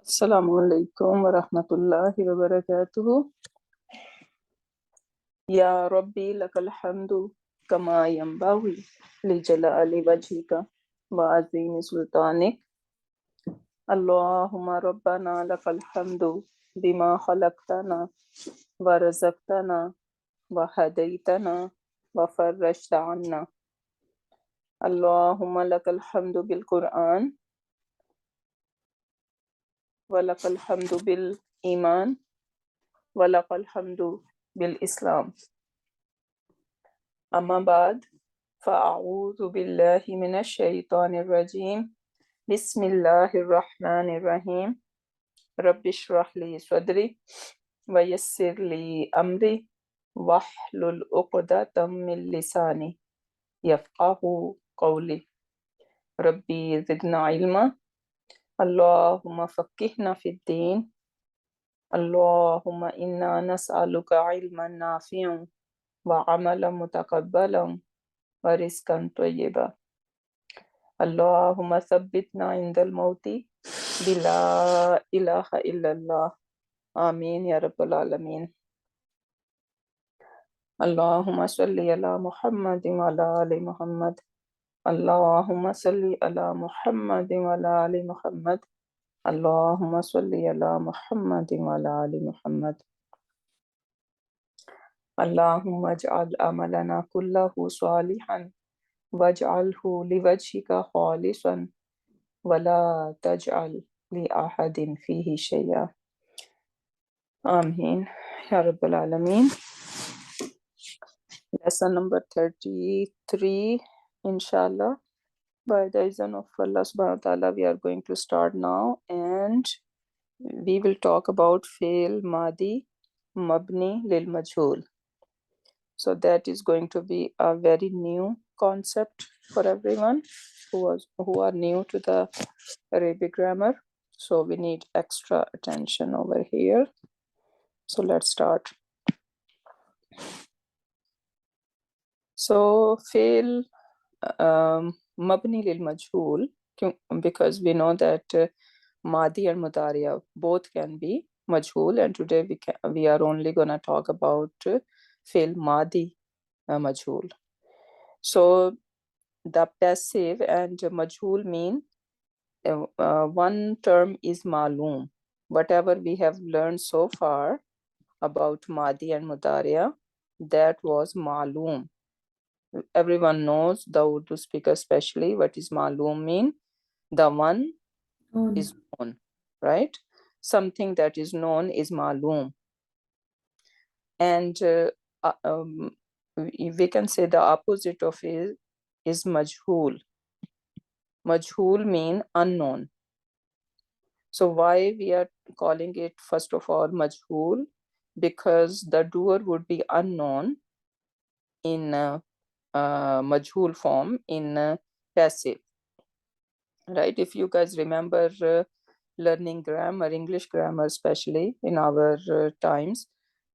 Assalamu alaikum wa rahmatullahi wa barakatuhu. Ya Rabbi lakal hamdu kama yanbaghi li jalali wajhika wa azimi sultanik. Allahumma rabbana lakal hamdu bima khalaqtana wa razaqtana wa hadaytana wa farrajta anna. Allahumma lakal hamdu bil Quran wa lakal hamdu bil iman wa lakal hamdu bil Islam. Amma ba'd, fa'a'udhu billahi minash shaitanir rajim. Bismillahir rahmanir rahim. Rabbi shrah li sadri wa yassir li amri wahlul uqdatam min lisani yafqahu qawli. Rabbi zidna ilma. Allahumma faqqihna fid din. Allahumma inna nas'aluka ilman nafi'an wa amalan mutakabbalan wa rizqan tayyiba. Allahumma thabbitna indal mauti bila ilaha illallah. Ameen ya rabbal alameen. Allahumma salli ala Muhammadin wa ala ali Muhammad. Allahumma salli ala Muhammadin wa ala ali Muhammad. Allahumma salli ala Muhammadin wa ala ali Muhammad. Allahumma ij'al amalana kullahu salihan waj'alhu liwajhika khalisan wa la taj'al li ahadin fihi shay'a. Ameen ya rabbal alameen. Lesson number 33, inshallah. By the izn of Allah subhanahu wa ta'ala, we are going to start now, and we will talk about fi'l madi mabni lil majhul. So that is going to be a very new concept for everyone who are new to the Arabic grammar. So we need extra attention over here. So let's start. So fi'l mabni lil majhul, because we know that madi and mudariya both can be majhul, and today we are only going to talk about fi'l madi majhul. So the passive and majhul mean one term is ma'loom. Whatever we have learned so far about madi and mudariya, that was ma'loom. Everyone knows, the Urdu speaker especially, what is ma'loom mean. The one is known, right? Something that is known is ma'loom. And we can say the opposite of it is majhul. Majhul mean unknown. So why we are calling it first of all majhul? Because the doer would be unknown in majhul form, in passive, right? If you guys remember learning grammar, English grammar especially in our times,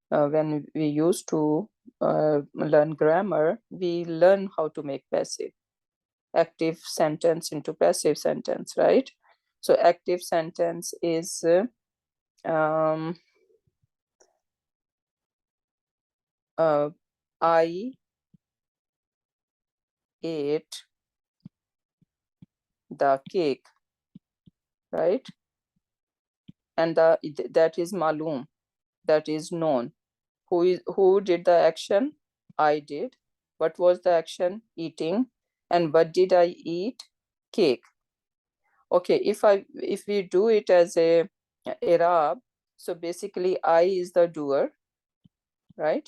when we used to learn grammar, we learn how to make passive, active sentence into passive sentence, right? So active sentence is I ate the cake, right? And that is ma'loom, that is known. Who did the action? I did. What was the action? Eating. And what did I eat? Cake. Okay, if we do it as a i'rab, so basically I is the doer, right?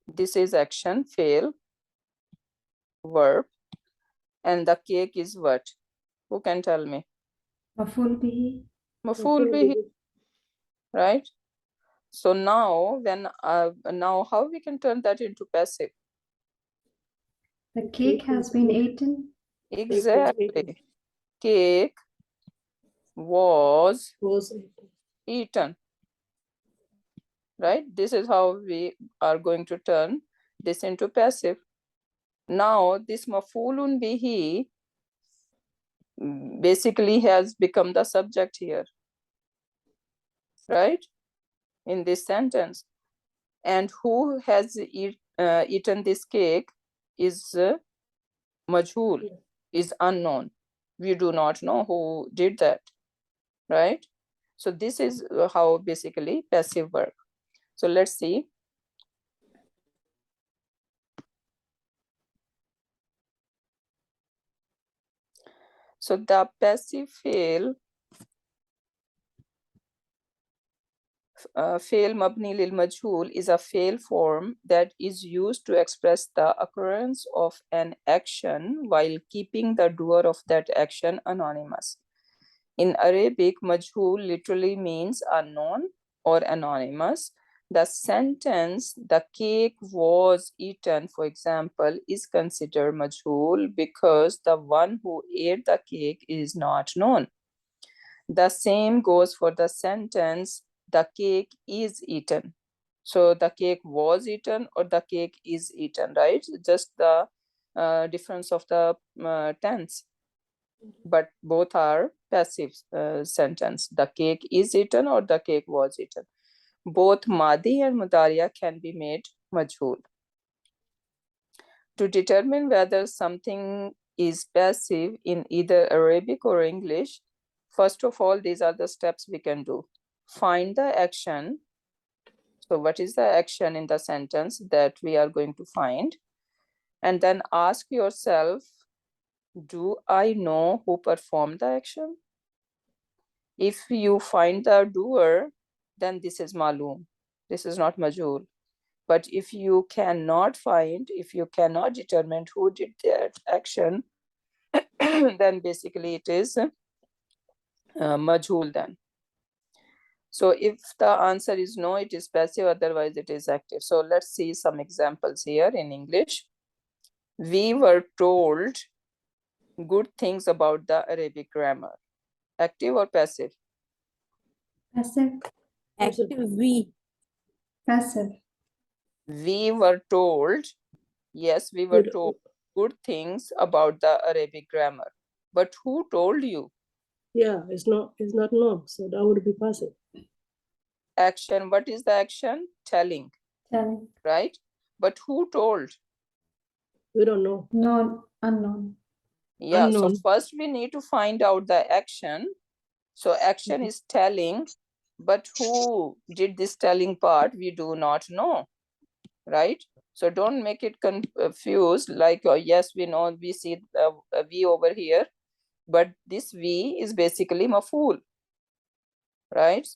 This is action, fail, verb, and the cake is what? Who can tell me? Maf'ul bihi. Maf'ul bihi, right? So now now how we can turn that into passive? The cake has been eaten. Exactly. Cake was eaten, right? This is how we are going to turn this into passive. Now this maf'ulun bihi basically has become the subject here. right, in this sentence. And who has eaten this cake is majhul, is unknown. We do not know who did that, right? So this is how basically passive work. So let's see. So the passive fail fail mabni lil majhul is a fail form that is used to express the occurrence of an action while keeping the doer of that action anonymous. In Arabic, majhul literally means unknown or anonymous. The sentence, the cake was eaten, for example, is considered majhul because the one who ate the cake is not known. The same goes for the sentence, the cake is eaten. So the cake was eaten or the cake is eaten, right? Just the difference of the tense. But both are passive sentence. The cake is eaten or the cake was eaten. Both Madi and Mudariya can be made majhul. To determine whether something is passive in either Arabic or English, first of all, these are the steps we can do. Find the action. So what is the action in the sentence that we are going to find? And then ask yourself, do I know who performed the action? If you find the doer, then this is malum. This is not majhul. But if you cannot find, if you cannot determine who did that action, then basically it is majhul then. So if the answer is no, it is passive, otherwise it is active. So let's see some examples here in English. We were told good things about the Arabic grammar. Active or passive? Passive. Active we. Passive. We were told, yes, we were told good things about the Arabic grammar. But who told you? Yeah, it's not known, so that would be passive. Action, what is the action? Telling, Telling. right? But who told? We don't know. Known. Unknown. Yeah, Unknown. so first we need to find out the action. So action is telling, but who did this telling part? We do not know, right? So don't make it confused like, oh, yes, we know, we see a V over here, but this V is basically maf'ul, right?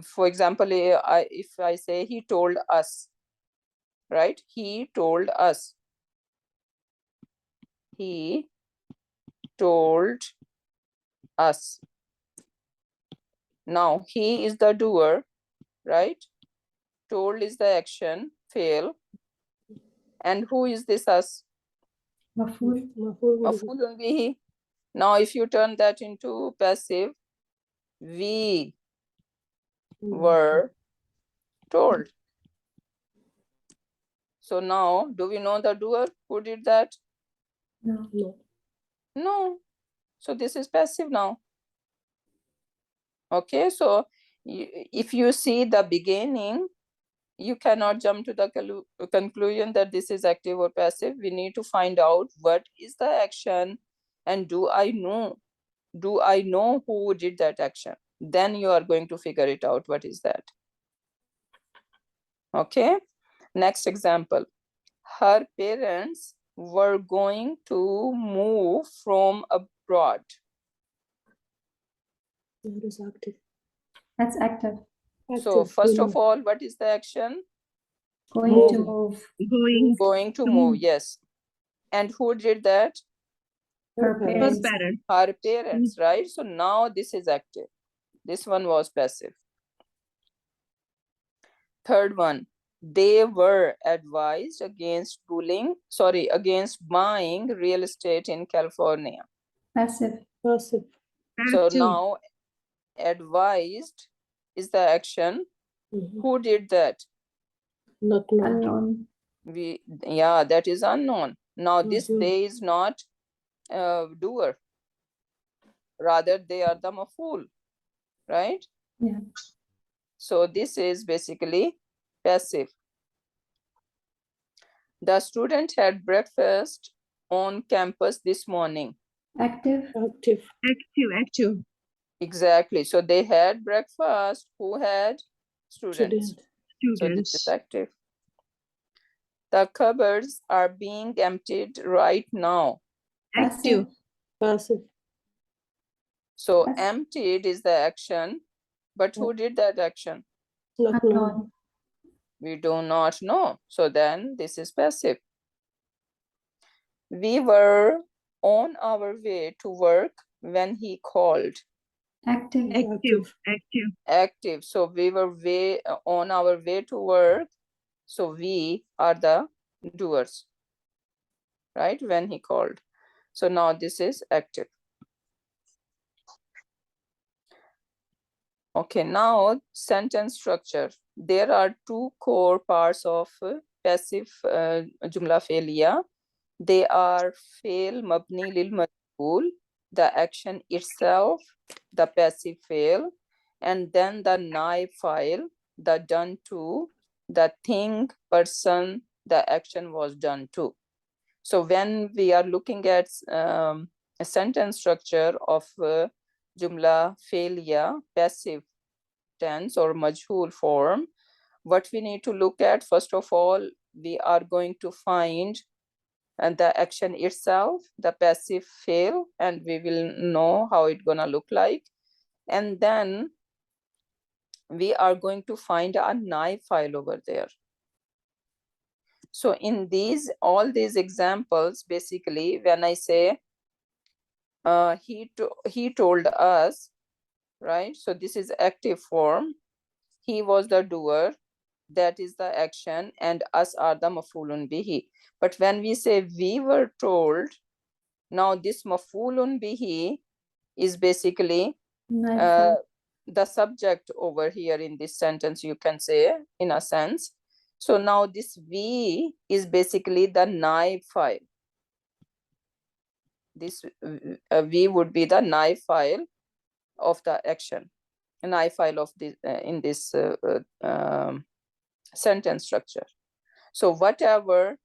For example, if I say he told us, right? He told us. He told us. Now, he is the doer, right? Told is the action, fail. And who is this us? Maful. Maf'ulun bihi. Now, if you turn that into passive, we were told. So now, do we know the doer who did that? No. No. No. So this is passive now. Okay, so if you see the beginning, you cannot jump to the conclusion that this is active or passive. We need to find out what is the action and do I know who did that action? Then you are going to figure it out. What is that? Okay, next example. Her parents were going to move from abroad. That is active. That's active. So first of all, what is the action? Going to move. Going to move, yes. And who did that? Her parents. Her parents, right? So now this is active. This one was passive. Third one, they were advised against buying real estate in California. Passive. Passive. So now advised is the action. Who did that? Not known. Unknown. Yeah, that is unknown. Now this they is not doer. Rather, they are the maf'ul, right? Yeah. So this is basically passive. The student had breakfast on campus this morning. Active. Active. Active. Exactly. So they had breakfast. Who had? Students. Student. So this is Students. active. The cupboards are being emptied right now. Active. Passive. So Passive. emptied is the action, but who did that action? Not known. Unknown. We do not know. So then this is passive. We were on our way to work when he called. Active. Active. Active. So we were on our way to work. So we are the doers, right? When he called. So now this is active. Okay, now sentence structure. There are two core parts of passive jumla feiliya. They are fail mabni lil majhul, the action itself, the passive fail, and then the NIF file, the done to, the thing, person, the action was done to. So when we are looking at a sentence structure of jumla feiliya, passive tense or majhul form, what we need to look at, first of all, we are going to find and the action itself, the passive fail, and we will know how it's gonna look like. And then we are going to find a NIF file over there. So in all these examples, basically, when I say he told us, right? So this is active form. He was the doer, that is the action, and us are the mafulun bihi. But when we say we were told, now this mafulun bihi is basically the subject over here in this sentence, you can say, in a sense. So now this we is basically the NIF file. This we would be the NIF file of the action, NIF file of this in this sentence structure. So whatever,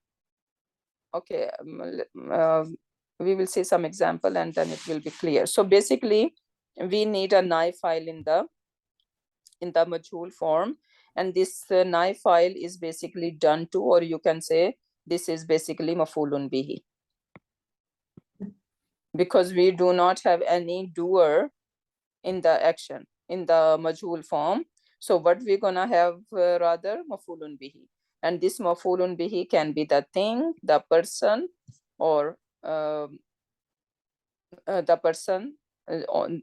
okay, we will see some example and then it will be clear. So basically, we need a NIF file in the majhul form, and this NIF file is basically done to, or you can say this is basically mafulun bihi, because we do not have any doer in the action in the majhul form. So what we're gonna have rather mafulun bihi, and this mafulun bihi can be the thing, the person, or the person,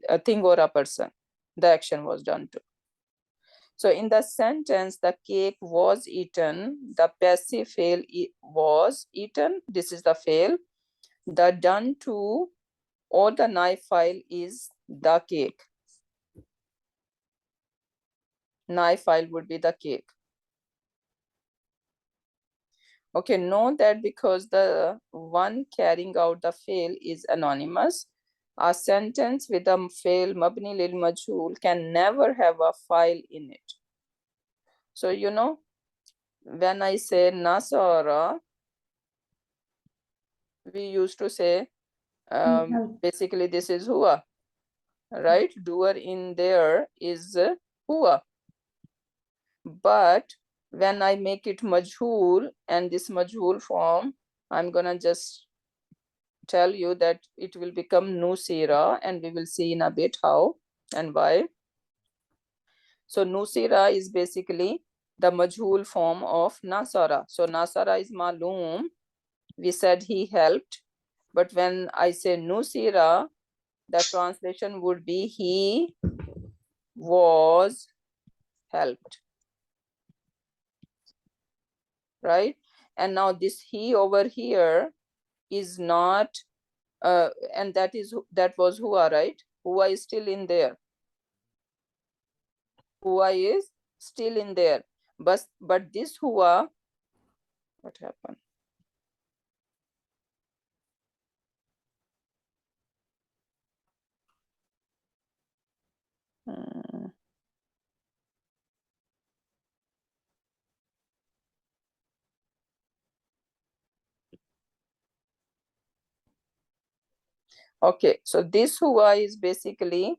a thing or a person, the action was done to. So in the sentence, the cake was eaten, the passive fail was eaten, this is the fail. The done to or the NIF file is the cake. NIF file would be the cake. Okay, note that because the one carrying out the fail is anonymous, a sentence with a fail mabni lil majhul can never have a file in it. So, you know, when I say Nasara, we used to say, basically this is Hua, right? Doer in there is Hua. But when I make it majhul, and this majhul form, I'm gonna just tell you that it will become Nusira, and we will see in a bit how and why. So Nusira is basically the majhul form of Nasara. So Nasara is Malum. We said he helped, but when I say Nusira, the translation would be he was helped, right? And now this he over here is not, and that was Hua, right? Hua is still in there. Hua is still in there, but this Hua, what happened? Okay, so this Hua is basically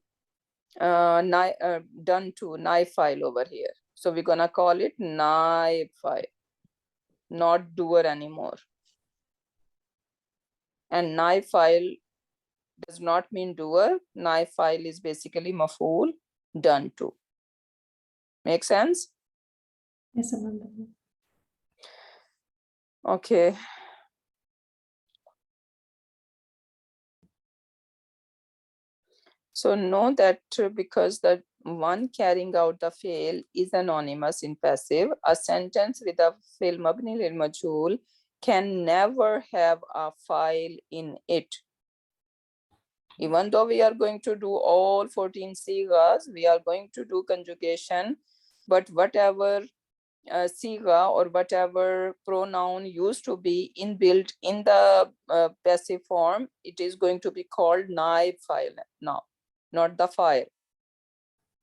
done to NIF file over here. So we're gonna call it NIF file, not doer anymore. And NIF file does not mean doer. NIF file is basically maf'ul, done to. Make sense? Yes, Amanda. Okay. So know that because the one carrying out the fail is anonymous in passive, a sentence with a fail mabni lil majhul can never have a file in it. Even though we are going to do all 14 sigas, we are going to do conjugation, but whatever siga or whatever pronoun used to be inbuilt in the passive form, it is going to be called NIF file now, not the file.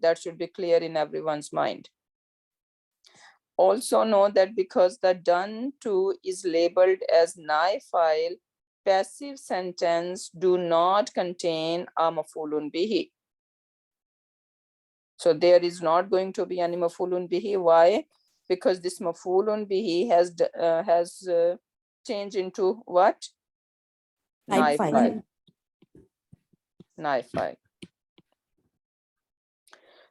That should be clear in everyone's mind. Also know that because the done to is labeled as NIF file, passive sentence do not contain a maf'ulun bihi. So there is not going to be any maf'ulun bihi. Why? Because this maf'ulun bihi has changed into what? NIF file. NIF file.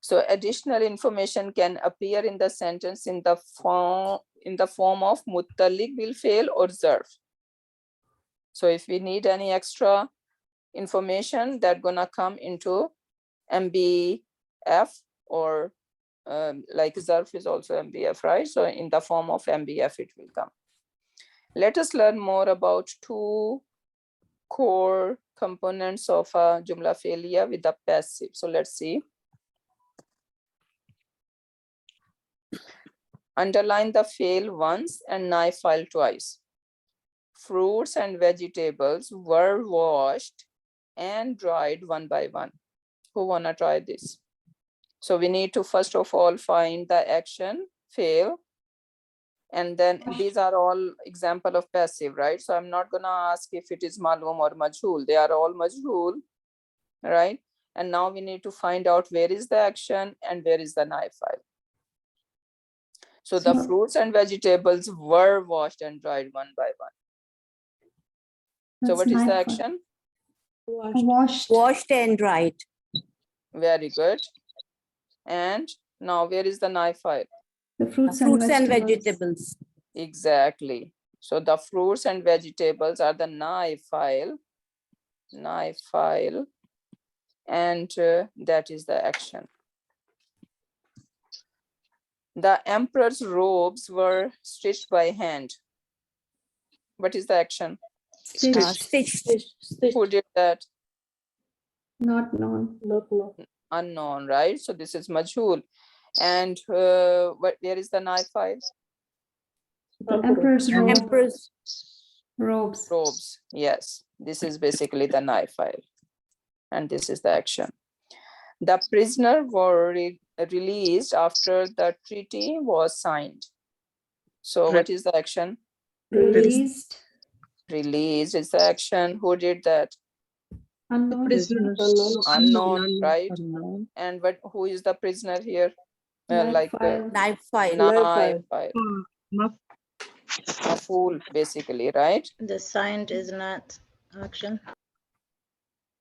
So additional information can appear in the sentence in the form of muttalik bil fail or zarf. So if we need any extra information, that gonna come into MBF or like zarf is also MBF, right? So in the form of MBF, it will come. Let us learn more about two core components of a jumla failure with the passive. So let's see. Underline the fail once and NIF file twice. Fruits and vegetables were washed and dried one by one. Who wanna try this? So we need to first of all find the action, fail, and then these are all example of passive, right? So I'm not gonna ask if it is malum or majhul. They are all majhul, right? And now we need to find out where is the action and where is the NIF file. So the fruits and vegetables were washed and dried one by one. So what is the action? Washed and dried. Very good. And now where is the NIF file? the fruits and vegetables. Exactly. So the fruits and vegetables are the NIF file. NIF file. And that is the action. The emperor's robes were stitched by hand. What is the action? Stitched. Who did that? Not known. Not known. Unknown, right? So this is majhul. And where is the NIF file? The emperor's robes. Robes, yes. This is basically the NIF file. And this is the action. The prisoner were released after the treaty was signed. So what is the action? Released. Released is the action. Who did that? Unknown. Unknown, right? And who is the prisoner here? NIF file. NIF file. NIF file. Maf'ul, basically, right? The signed is not action.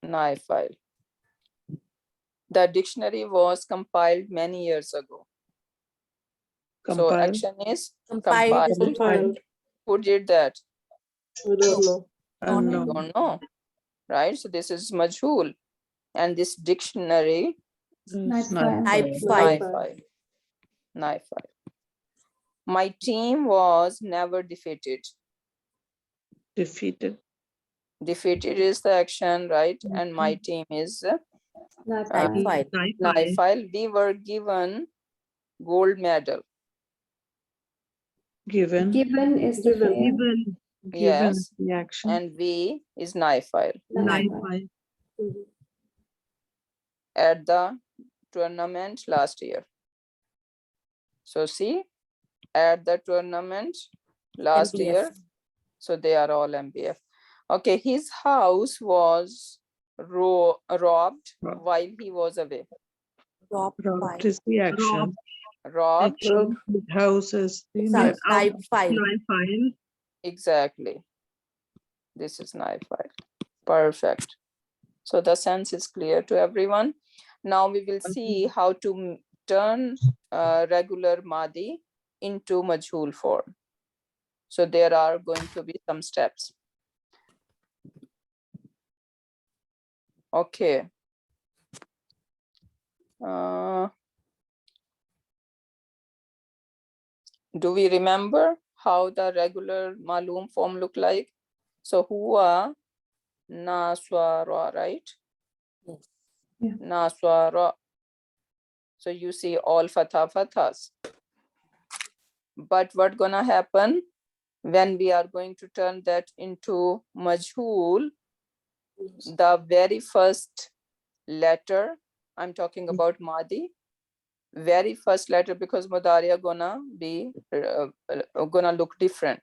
NIF file. The dictionary was compiled many years ago. So action is compiled. Who did that? We don't know. We don't know, right? So this is majhul. And this dictionary, NIF file. NIF file. NIF file. My team was never defeated. Defeated. Defeated is the action, right? And my team is NIF file. NIF file. We were given gold medal. Given. Given is the fail. Yes. The action. And we is NIF file. NIF file. At the tournament last year. So see, at the tournament last MBF. year. So they are all MBF. Okay, his house was robbed Rob. while he was away. Robbed is the action. Robbed, Robbed houses. The Knife knife. file. NIF File. exactly. This is NIF File. Perfect. So the sense is clear to everyone. Now we will see how to turn regular Madi into Majhul form. So there are going to be some steps. Okay. Do we remember how the regular Malum form look like? So huwa naswara, right? Yes. Yeah. Naswara. So you see all fathas. But what gonna happen when we are going to turn that into Majhul? The very first letter, I'm talking about Madi, very first letter, because Mudariya gonna be gonna look different.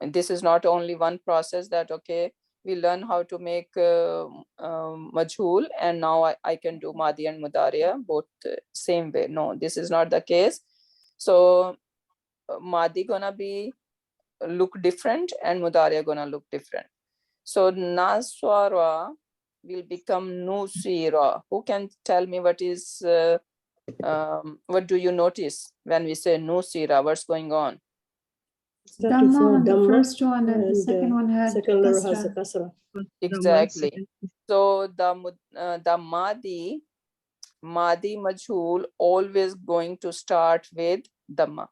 And this is not only one process that, okay, we learn how to make Majhul and now I can do Madi and Mudariya both same way. No, this is not the case. So Madi gonna be look different and Mudariya gonna look different. So Naswara will become Nusira. Who can tell me what is what do you notice when we say Nusira? What's going on? Starting Dhamma from on the Dhamma, first one and the second one had second letter has a kasra. kasra. Exactly. So the Madi Majhul always going to start with Dhamma.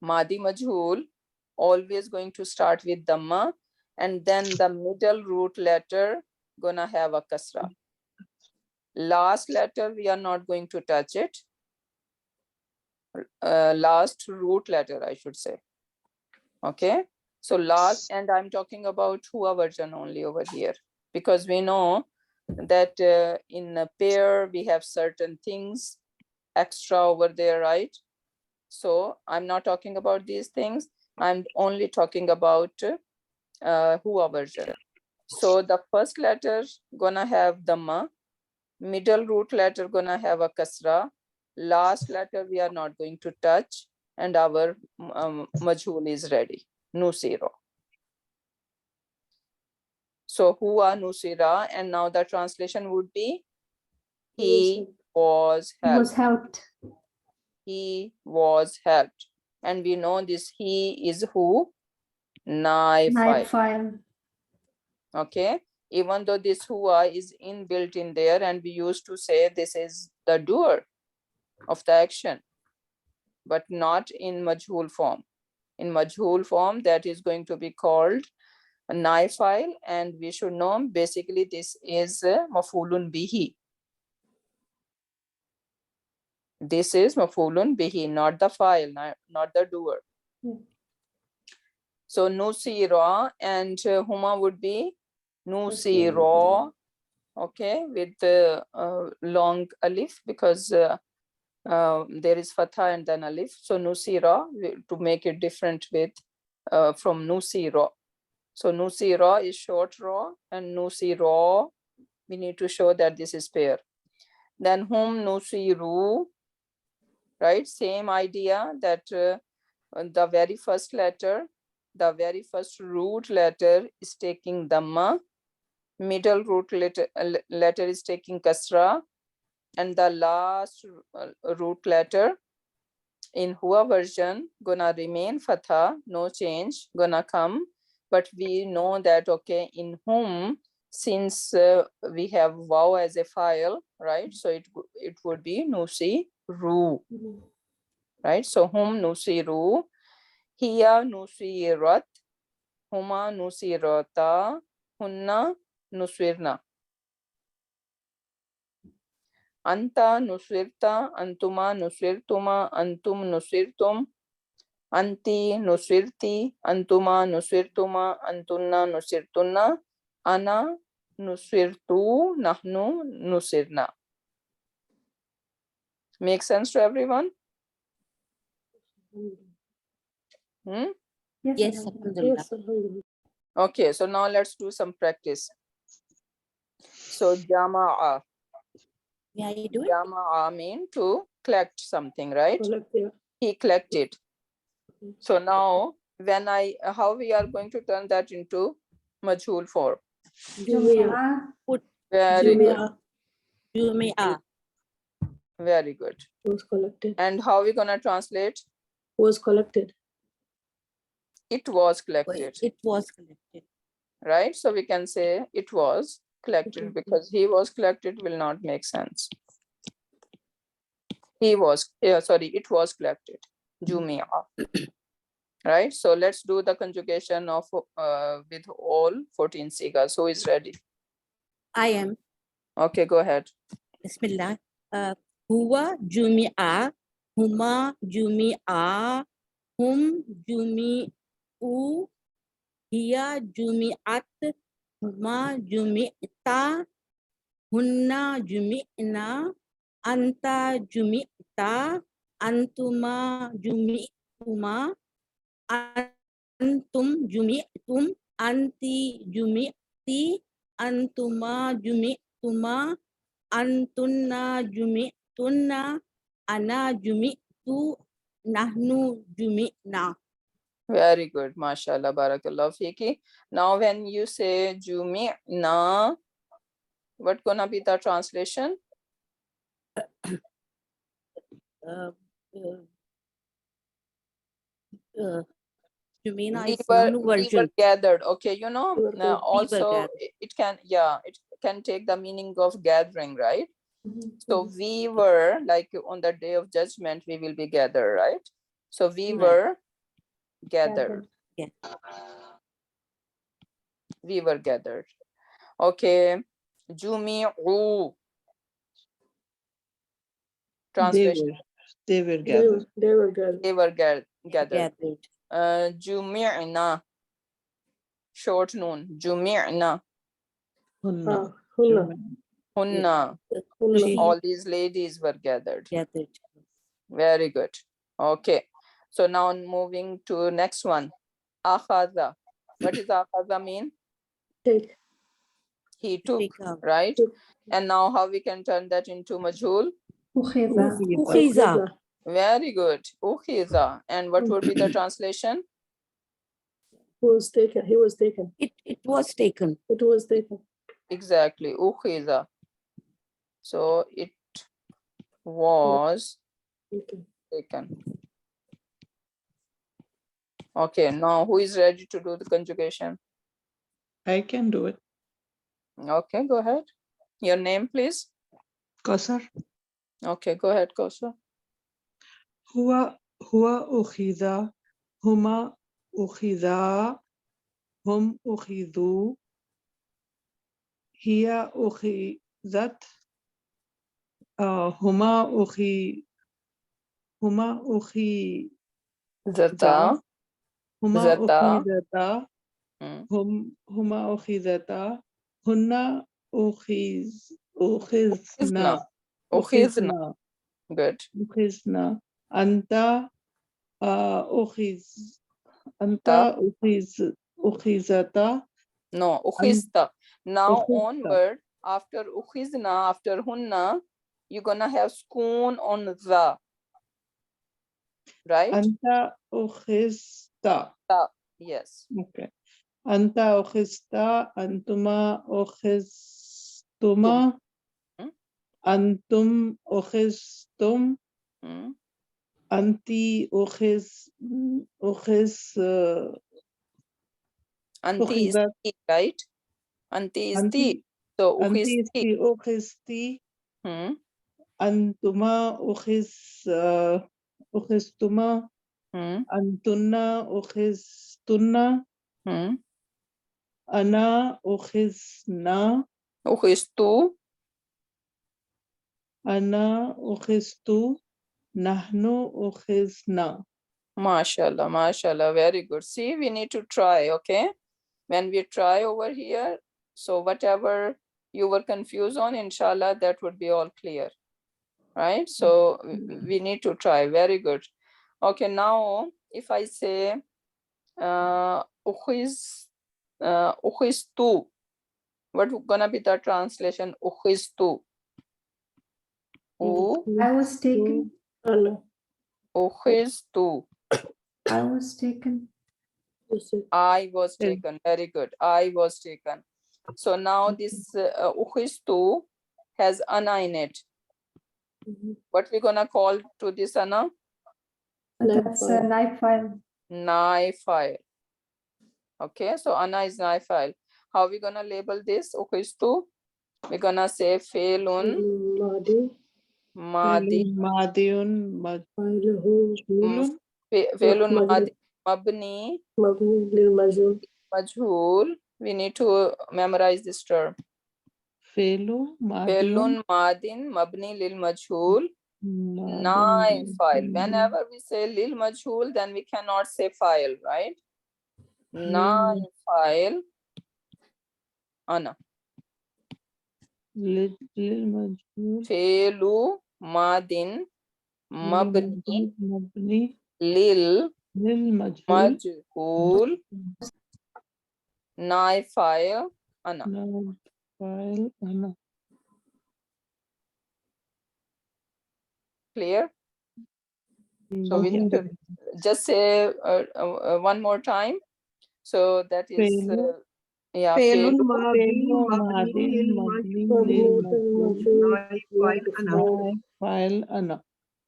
Madi Majhul always going to start with Dhamma, and then the middle root letter gonna have a kasra. Last letter we are not going to touch it. Last root letter I should say. Okay, so last, and I'm talking about Hua version only over here, because we know that in a pair we have certain things extra over there, right? So I'm not talking about these things. I'm only talking about Hua version. So the first letter gonna have Dhamma, middle root letter gonna have a kasra, last letter we are not going to touch, and our Majhul is ready. Nusira. So Hua Nusira, and now the translation would be he was He was helped. helped. He was helped. And we know this he is who? NIF File. NIF File. Okay. Even though this Hua is inbuilt in there, and we used to say this is the doer of the action, but not in Majhul form. In Majhul form, that is going to be called a NIF File, and we should know basically this is Mafulun Bihi. This is Mafulun Bihi, not the file, not the doer. So Nusira and Huma would be Nusira, okay, with the long alif, because there is fatha and then alif. So Nusira, to make it different with from Nusira. So Nusira is short ra, and Nusira, we need to show that this is pair. Then Hum Nusiru, right? Same idea that the very first letter, the very first root letter is taking Dhamma, middle root letter is taking Kasra, and the last root letter in Hua version gonna remain Fatha, no change, gonna come. But we know that, okay, in Hum, since we have Wow as a file, right? So it would be Nusi Ru, right? So Hum Nusi Ru, Hiya Nusirat, Huma Nusirata, Hunna Nusirna. Anta Nusirta, Antuma Nusirtuma, Antum Nusirtum, Anti Nusirti, Antuma Nusirtuma, Antunna Nusirtunna, Ana Nusirtu, Nahnu Nusirna. Make sense to everyone? Yes, Yes, Alhamdulillah. Alhamdulillah. Yes, alhamdulillah. Okay, so now let's do some practice. So jama'a. May I do it? Jama'a mean to collect something, right? Collect, yeah. He collected. So now when how we are going to turn that into majhul form? Jumia. Very good. Jumia Jumia Very good. was collected. And how we gonna translate? Was collected. It was collected, it was collected. right? So we can say it was collected because he was collected will not make sense. It was collected. Jumia. Right? So let's do the conjugation of with all 14 sigas. Who is ready? I am. Okay, go ahead. Bismillah. Huwa Jumia, Huma Jumia, Hum Jumi'u, Hiya Jumi'at, Huma Jumi'ta, Hunna Jumi'na, Anta Jumi'ta, Antuma Jumi'tuma, Antum Jumi'tum, Anti Jumi'ti, Antuma Jumi'tuma, Antunna Jumi'tunna, Ana Jumi'tu, Nahnu Jumi'na. Very good. Mashallah, barakallah fiki. Now when you say jumi'na, what gonna be the translation? Jumina We is were Nahnu version. gathered. Okay, you know, We were gathered. also gathered. it can take the meaning of gathering, right? Mhm. So we were like on the day of judgment, we will be gathered, right? So we Right. were gathered. Yeah. We were gathered. Okay. Jumi'u. Translation. They were gathered. They were gathered. They were gathered. Gathered. Jumi'na. Short noon. Jumi'na. Hunna. Hunna. Hunna. Hunna. All these ladies were gathered. Gathered. Very good. Okay. So now moving to next one. Akhadha. What does akhadha mean? Take. He took, Take out. right? Took. And now how we can turn that into majhul? أخذ Ukhiza. Very good. Ukhiza. And what would be the translation? Was taken. He was taken. It was taken. It was taken. Exactly. Ukhiza. So it was Okay. taken. Okay, now who is ready to do the conjugation? I can do it. Okay, go ahead. Your name, please. Kausar. Okay, go ahead, Kausar. Huwa ukhidha. Huma ukhidha. Hum ukhidhu. Hiya ukhidhat. Huma ukhidha. Zata. Huma Zata. ukhidhata. Huma ukhidhata. Hunna ukhizna. Ukhizna. Good. Ukhizna. Anta ukhizata. No, ukhizta. Now Ukhizta. onward, after ukhizna, after hunna, you're gonna have spoon on the. Right? Anta ukhizta. Yes. Okay. Anta ukhizta. Antuma ukhiztuma. Antum ukhiztum. Anti Anti is the, right? Anti is the. So Anti ukhisti. Antuma ukhiztuma. Antunna ukhiztunna. Ana ukhizna. Ukhistu. Ana ukhiztu. Nahnu ukhizna. Mashallah, mashallah, very good. See, we need to try, okay? When we try over here, so whatever you were confused on, inshallah, that would be all clear, right? So we need to try, very good. Okay, now if I say, ukhiz ukhistu. What gonna be the translation? Ukhistu. I was taken. Anna. Ukhistu. I was taken. I was taken. Very good. I was taken. So now this ukhistu has ana in it. What we gonna call to this ana? That's a NIF file. NIF file. Okay, so ana is NIF file. How we gonna label this ukhistu? We're gonna say felun Madi. madi. Madiun majhulun. Felun Majhul. mabni Mabni lil majhul. majhul. We need to memorize this term. Felu Madiun. Felun madin mabni lil majhul. NIF file. Whenever we say lil majhul, then we cannot say file, right? NIF file. Ana. Lil majhul. Felu madin mabni Mabni lil lil majhul. majhul. NIF file. Ana. File ana. Clear? So we need to just say one more time. So that is yeah. Felun Felu madi mabni lil majhul. File ana.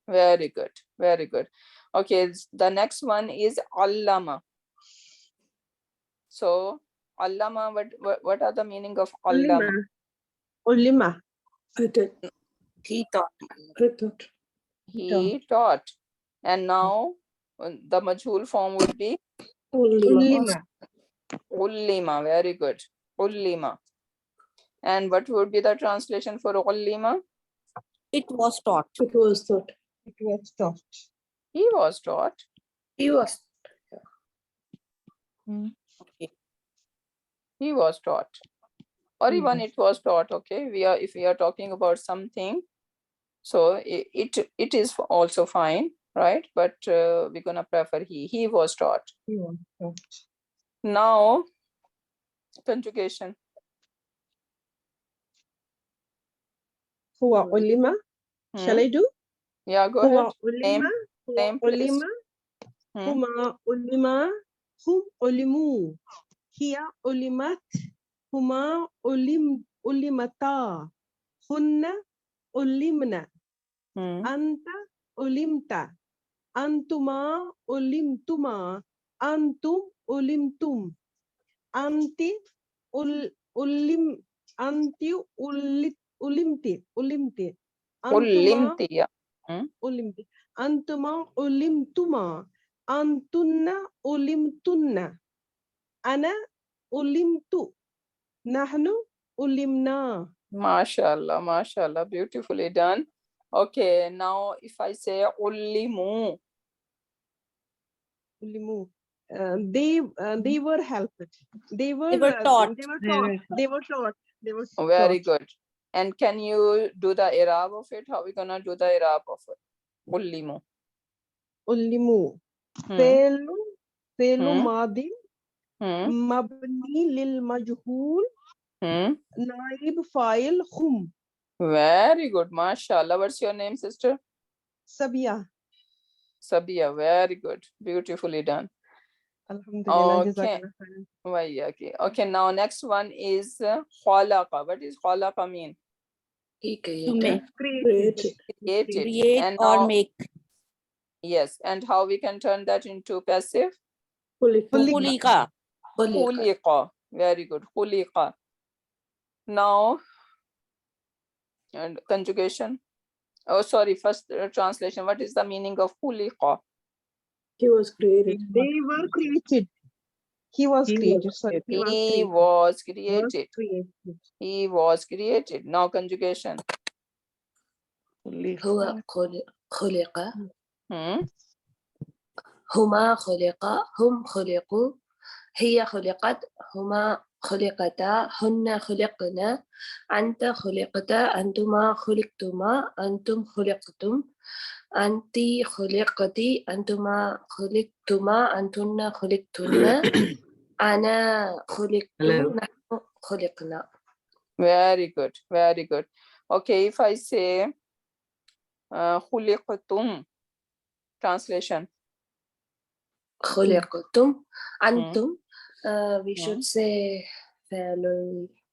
Very good. Very good. Okay, the next one is allama. So allama, what are the meaning of allama? Ulima. He taught. He taught. And now the majhul form would be Ulima. ullima. Very good. Ullima. And what would be the translation for ullima? It was taught. It was thought. It was taught. He was taught. He was. Okay. He was taught. Or even it was taught. Okay. If we are talking about something, so it is also fine, right? But we're gonna prefer he. He was taught. He was taught. Now conjugation. Huwa ulima. Shall I do? Yeah, go Huwa ahead. ulima. Name, please. Ulima. Huma ulima. Hum ulimu. Hiya ulimat. Huma ulimata. Hunna ulimna. Anta ulimta. Antuma ulimtuma. Antum ulimtum. Anti anti ulimti. Ulimti, yeah. Ulimti. Antuma ulimtuma. Antunna ulimtunna. Ana ulimtu. Nahnu ulimna. Mashallah, mashallah, beautifully done. Okay, now if I say ullimu. Ulimu. They were helped. They were taught. They were taught. Very good. And can you do the i'rab of it? How are we gonna do the i'rab of it? Ullimu. Ulimu. Felu madi. Mabni lil majhul. Naib file hum. Very good, mashallah. What's your name, sister? Sabia. Sabia. Very good, beautifully done. Alhamdulillah. Okay. Okay, now next one is khalaqa. What is khalaqa mean? To make. Created. Created. And or now, make. yes, and how we can turn that into passive? Khuliqa. Khuliqa. Very good. Khuliqa. Now, and conjugation. Oh, sorry. First translation. What is the meaning of khuliqa? He was created. They were created. He was created. Sorry. He was created. He was created. Now conjugation. هو خلق. هما خلقا. هم خلقوا. هي خلقت. هما خلقتا. هن خلقنا. أنت خلقت. أنتما خلقتما. أنتم خلقتم. أنتِ خلقتِ. أنتما خلقتما. أنتن خلقتن. أنا خلقت نحن خلقنا. Very good, very good. Okay, if I say خلقتم, translation. خلقتم أنتم. We should say فعل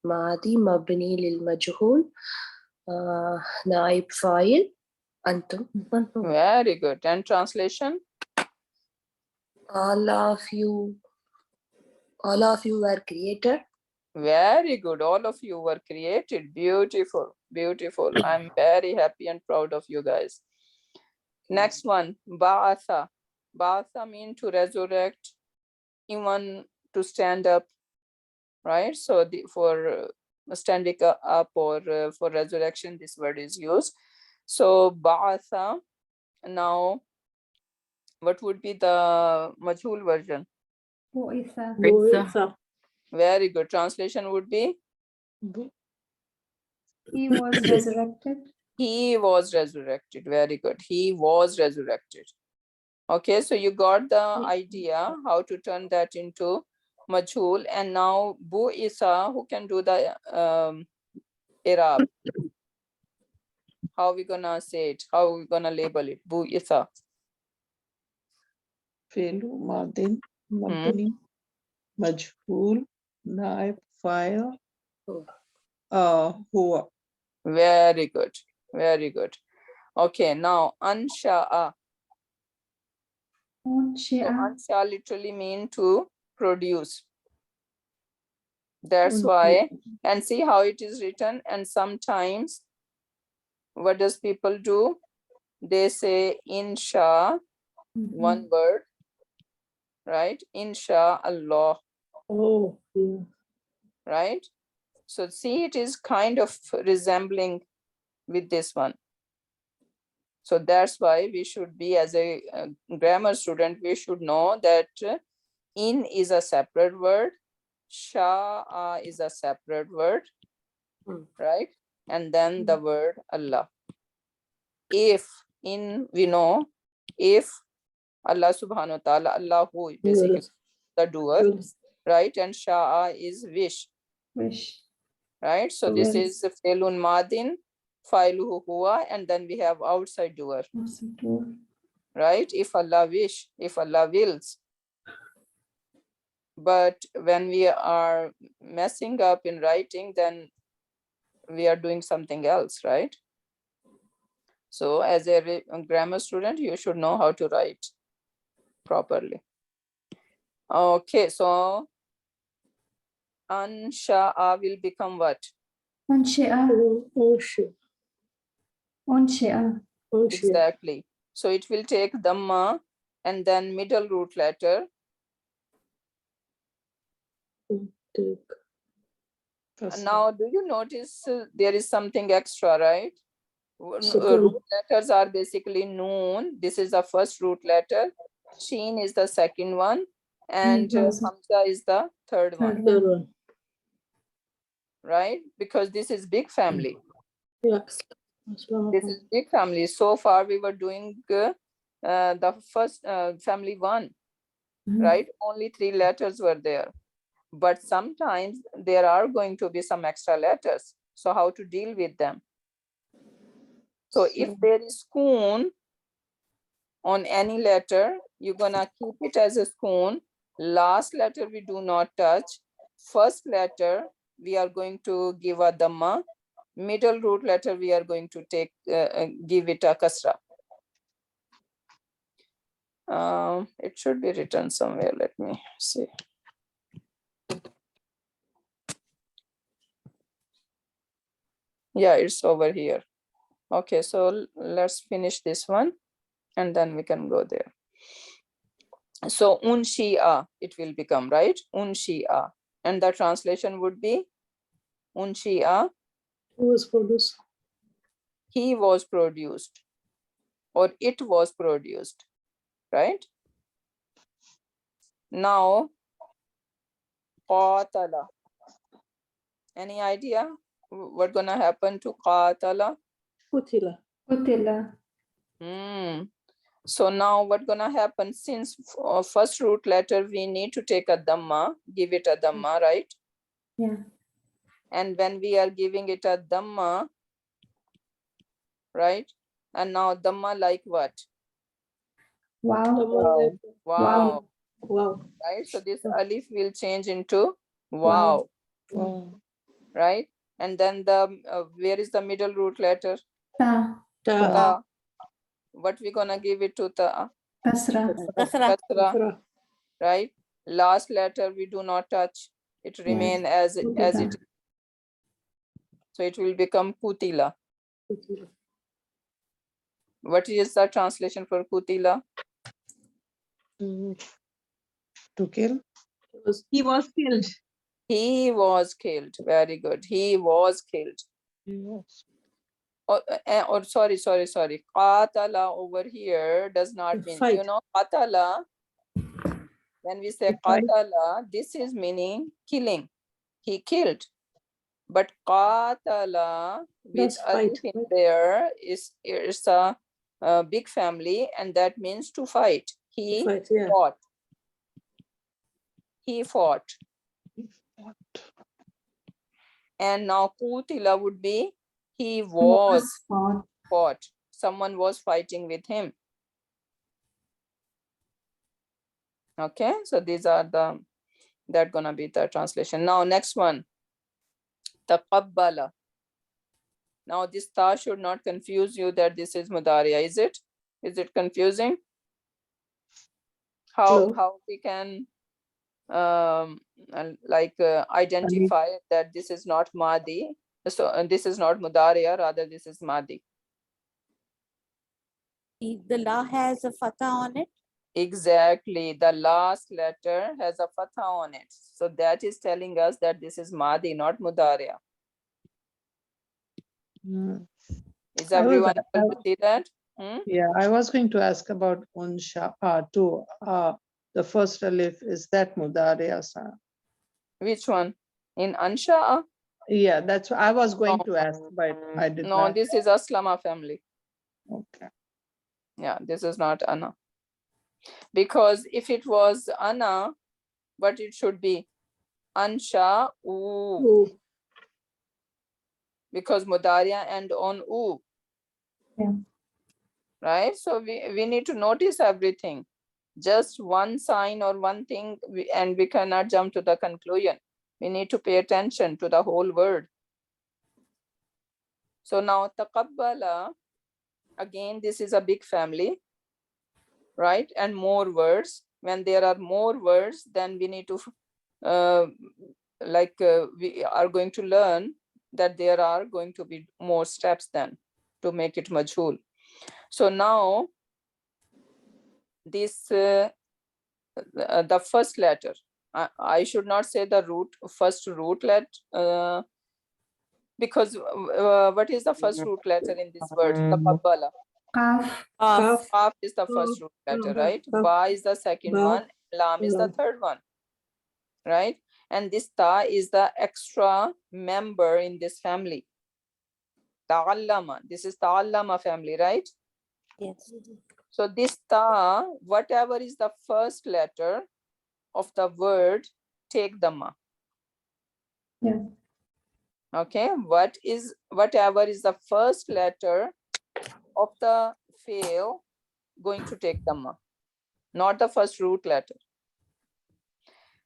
الماضي مبني للمجهول. نائب فاعل أنتم. Very good. And translation? All of you were created. Very good. All of you were created. Beautiful, beautiful. I'm very happy and proud of you guys. Next one, Ba'atha. Ba'atha means to resurrect, even to stand up, right? So for standing up or for resurrection, this word is used. So Ba'atha. Now, what would be the majhul version? بؤث. Bu'itha. Very good. Translation would be? He was resurrected. He was resurrected. Very good. He was resurrected. Okay, so you got the idea how to turn that into majhul. And now Bu Isa, who can do the Irab? How we gonna say it? How we gonna label it? Bu Isa. فعل ماض مبني مجهول نائب فاعل هو. Very good. Very good. Okay, now Ansha'a. So أنشئ. Ansha literally mean to produce. That's why, and see how it is written. And sometimes, what does people do? They say insha, one word, right? Insha Allah, Oh, yeah. right? So see, it is kind of resembling with this one. So that's why we should be, as a grammar student, we should know that in is a separate word, sha'a is a separate word, right? And then the word Allah. If in, we know, if Allah subhanahu wa ta'ala, Allahu basically Wills. the doer, Wills. right? And sha'a is wish, Wish. right? So The this wills. is fi'lun madin, fa'iluhu huwa, and then we have outside doer, right? If Allah wish, if Allah wills. But when we are messing up in writing, then we are doing something else, right? So as a grammar student, you should know how to write properly. Okay, so ansha'a will become what? أنشئ. Unshi. أنشئ. Unshi. Exactly. So it will take dhamma and then middle root letter. Now, do you notice there is something extra, right? Root letters are basically noon. This is the first root letter. Sheen is the second one. And Hamza is the third one, Third one. right? Because this is big family. Yeah. This is big family. So far, we were doing the first family one, right? Only 3 letters were there. But sometimes there are going to be some extra letters. So how to deal with them? So if there is spoon on any letter, you're gonna keep it as a spoon. Last letter we do not touch. First letter we are going to give a dhamma. Middle root letter we are going to take give it a kasra. It should be written somewhere. Let me see. Yeah, it's over here. Okay, so let's finish this one and then we can go there. So unshi'a, it will become, right? Unshi'a. And the translation would be unshi'a. Who was produced? He was produced or it was produced, right? Now, qatala. Any idea what's gonna happen to qatala? Kutila. قتل. So now what gonna happen, since first root letter, we need to take a Dhamma, give it a Dhamma, right? Yeah. And when we are giving it a Dhamma, right? And now Dhamma like what? Wow. Wow, Wow. right? So this alif will change into wow, Wow. right? And then the where is the middle root letter? Ta. Ta. Ta. What we gonna give it to ta? Kasra. Kasra. Kasra, right? Last letter we do not touch. It remain as it is. So it will become Kutila. What is the translation for Kutila? To kill. He was killed. He was killed. Very good. He was killed. Yes. Or sorry. Qatala over here does not mean, Fight. you know, qatala. When we say To fight. qatala, this is meaning killing. He killed. But qatala with That's fight, alif in right? there is a big family, and that means to fight. He Fight, yeah. fought. He fought. And now Kutila would be he was fought. Someone was fighting with him. Okay, so these are that gonna be the translation. Now next one, taqabbala. Now this ta should not confuse you that this is mudariya, is it? Is it confusing? No. How we can identify that this is not madi, so this is not mudariya, rather this is madi. The la has a fatha on it. Exactly, the last letter has a fatha on it, so that is telling us that this is madi, not mudariya. Is everyone able to see that? Yeah, I was going to ask about unsha too. The first alif, is that mudariya? Which one? In ansha? Yeah, that's what I was going No. to ask, but I did No, not. this is aslama family. Okay. Yeah, this is not ana. Because if it was ana, what it should be? Ansha u. Ooh. Because mudariya and on u. Yeah. Right? So we need to notice everything. Just one sign or one thing, and we cannot jump to the conclusion. We need to pay attention to the whole word. So now taqabbala, again, this is a big family, right? And more words. When there are more words, then we need to, we are going to learn that there are going to be more steps then to make it majhul. So now this, the first letter, I should not say the first root letter, because what is the first root letter in this word? Taqabbala. Kaf. Kaf. Kaf is the first root letter, Ba. right? Kaf. Ba is the second Ba. one. Lam is the Lam. third one, right? And this ta is the extra member in this family. Ta'allama. This is ta'allama family, right? Yes. So this ta, whatever is the first letter of the word, take dhamma. Yeah. Okay, whatever is the first letter of the fail going to take dhamma, not the first root letter.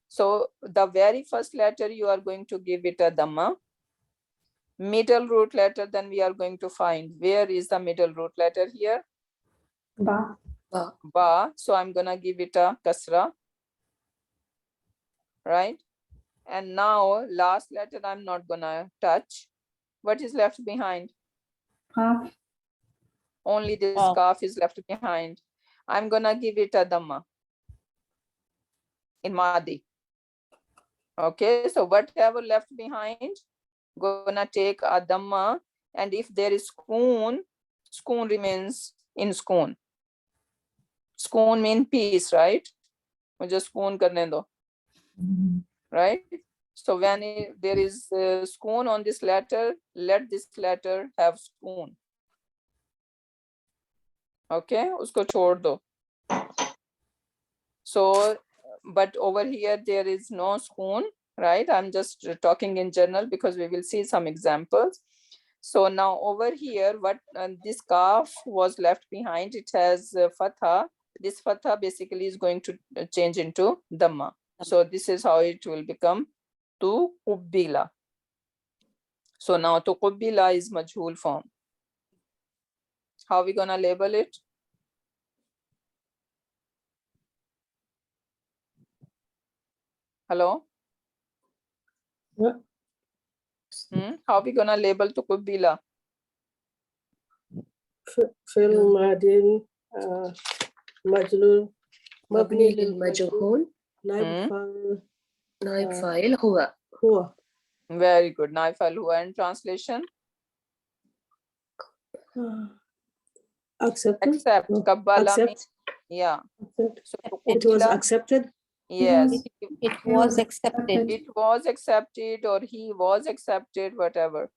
So the very first letter you are going to give it a dhamma. Middle root letter, then we are going to find where is the middle root letter here. Ba. Ba. So I'm gonna give it a kasra, right? And now last letter I'm not gonna touch. What is left behind? Kaf. Only this Oh. kaf is left behind. I'm gonna give it a dhamma in madi. Okay, so whatever left behind, gonna take a dhamma, and if there is skoon remains in skoon. Skoon mean peace, right? Mujhe skoon karne do, right? So when there is skoon on this letter, let this letter have skoon. Okay, usko chhod do. So, but over here there is no sukoon, right? I'm just talking in general because we will see some examples. So now over here, what this kaf was left behind, it has fatha. This fatha basically is going to change into dhamma. So this is how it will become tuqbila. So now tuqbila is majhul form. How are we gonna label it? Hello? What? How are we gonna label tuqbila? فعل ماضي مجلول مبني مبني للمجهول للمجهول نائب فاعل نائب فاعل هو هو Very good. Naifal huwa in translation. accept Accept. No. Kabbala means, accept yeah. accept. So It was tuqbila, accepted. yes. It was accepted. It was accepted or he was accepted, whatever.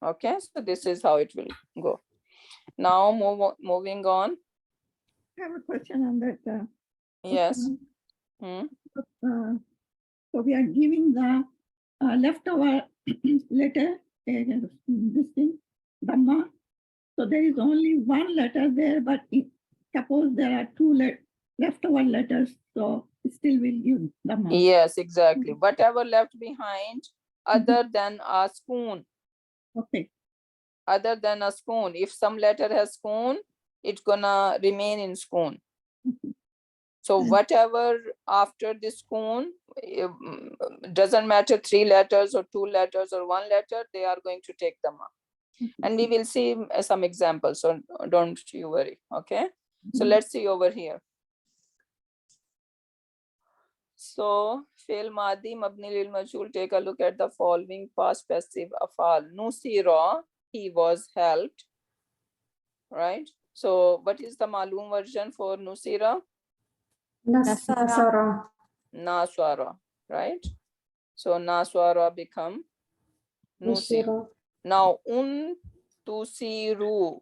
Okay, so this is how it will go. Now moving on. I have a question on that. Yes. Hmm. So we are giving the leftover letter, this thing, Dhamma. So there is only one letter there, but suppose there are two leftover letters, so still will give Dhamma. Yes, exactly. Whatever left behind other than a spoon, Okay. other than a spoon. If some letter has spoon, it's gonna remain in spoon. So whatever after this spoon, doesn't matter 3 letters or 2 letters or 1 letter, they are going to take them up. And we will see some examples, so don't you worry, okay? So let's see over here. So, fail madi mabni lil majhul, take a look at the following past passive afal. Nusira, he was helped, right? So what is the maloom version for Nusira? Nasara. Naswara, right? So Naswara become Nusiru. Nusira. Now tusiru.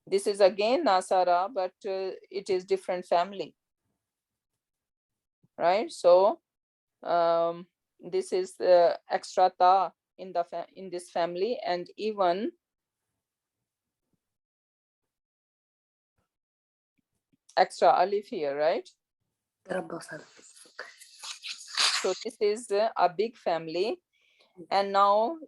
This is again Nasara, but it is different family, right? So this is the extra ta in the in this family, and even extra alif here, right? So this is a big family, and now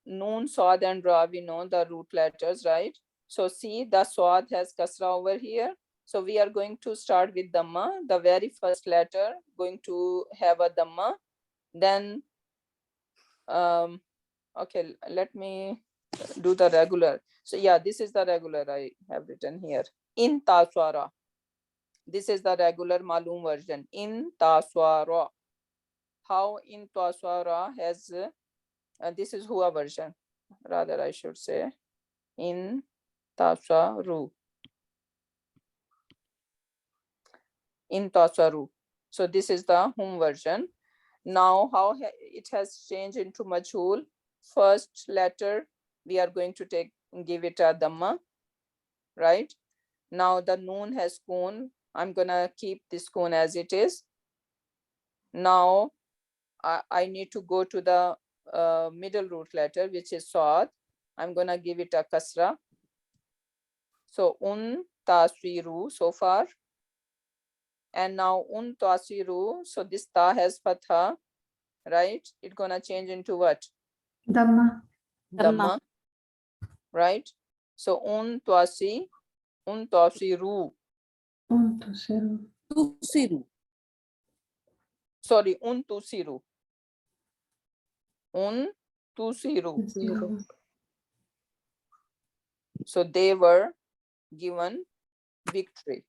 Noon, Swad, and Ra, we know the root letters, right? So see, the Swad has kasra over here. So we are going to start with Dhamma, the very first letter going to have a Dhamma. Then, okay, let me do the regular. So yeah, this is the regular I have written here. In Taswara. This is the regular Maloom version. In Taswara. How in Taswara has, this is Hua version, rather I should say. In Taswaru. In Taswaru. So this is the home version. Now how it has changed into Majhul. First letter we are going to give it a Dhamma, right? Now the Noon has Koon. I'm gonna keep this Koon as it is. Now I need to go to the middle root letter, which is Saad. I'm gonna give it a Kasra. So taswiru so far. And now taswiru, so this ta has fatha, right? It's gonna change into what? Dhamma. Dhamma, right? So taswiru. Untusiru. Tusiru. Sorry, tusiru. Tusiru. Zero. So they were given victory.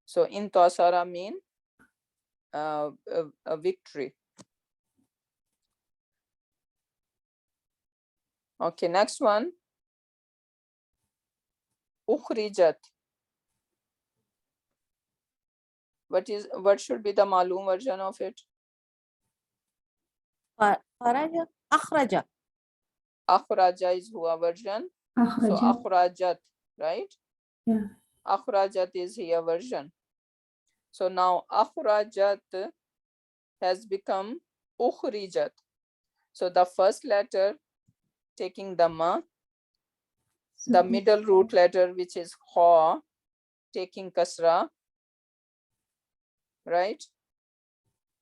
So in Tasara mean a victory. Okay, next one. Ukhrijat. What should be the Maloom version of it? Faraja. Akhraja. akhraja is huwa version. So أخرج. akhrajat, right? Yeah. Akhrajat is here version. So now akhrajat has become ukhrijat. So the first letter taking dhamma, the Sukun. middle root letter which is kha taking kasra, right?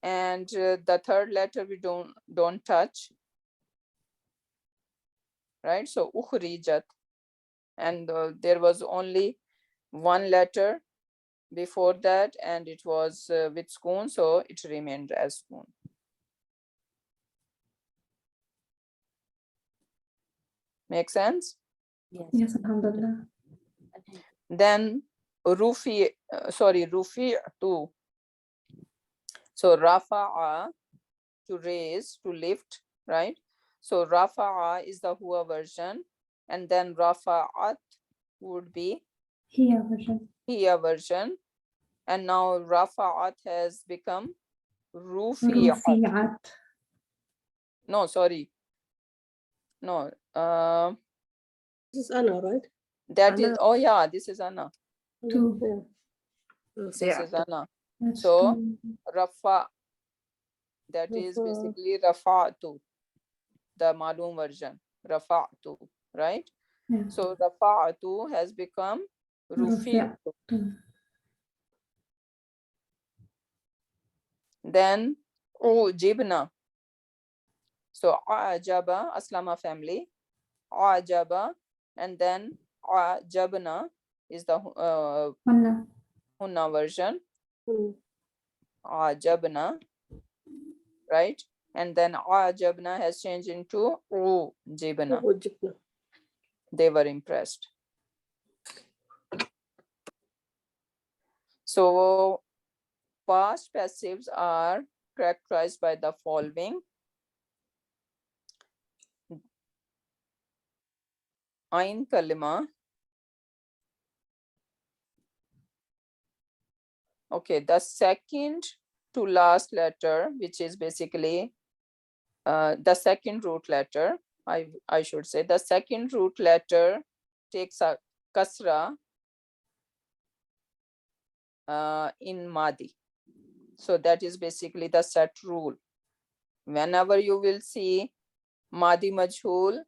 And the third letter we don't touch, right? So ukhrijat, and there was only one letter before that, and it was with sukoon, so it remained as sukoon. Make sense? Yes. Yes, Alhamdulillah. Then rufi too. So rafa'a, to raise, to lift, right? So rafa'a is the huwa version, and then rafa'at would be Here version. hiya version, and now rafa'at has become rufi'at. رفيعت. No, sorry. No, This is Anna, right? that is, Anna. oh yeah, this is Anna. Two. Yeah. This is Anna. That's So two. Rafa, that is Rafa. basically Rafa'tu, the Malum version, Rafa'tu, right? Yeah. So Rafa'tu has become رفعت. Rufi'tu. Then Ujibna. So Ajaba, Aslama family, Ajaba, and then Ajabna is the Hunna. Hunna version, Mm. Ajabna, right? And then Ajabna has changed into Ujibna. Ujibna. They were impressed. So past passives are characterized by the following. Ain kalima. Okay, the second to last letter, which is basically the second root letter, I should say, the second root letter takes a kasra in Madi. So that is basically the set rule. Whenever you will see Madi Majhul,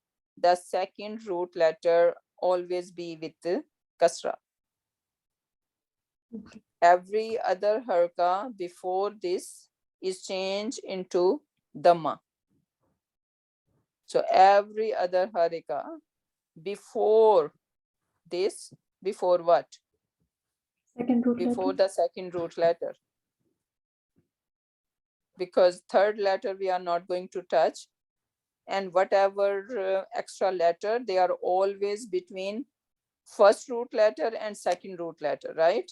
the second root letter always be with kasra. Every other harka before this is changed into dhamma. So every other haraka before this, before what? Second root Before letter. the second root letter. Because third letter we are not going to touch, and whatever extra letter, they are always between first root letter and second root letter, right?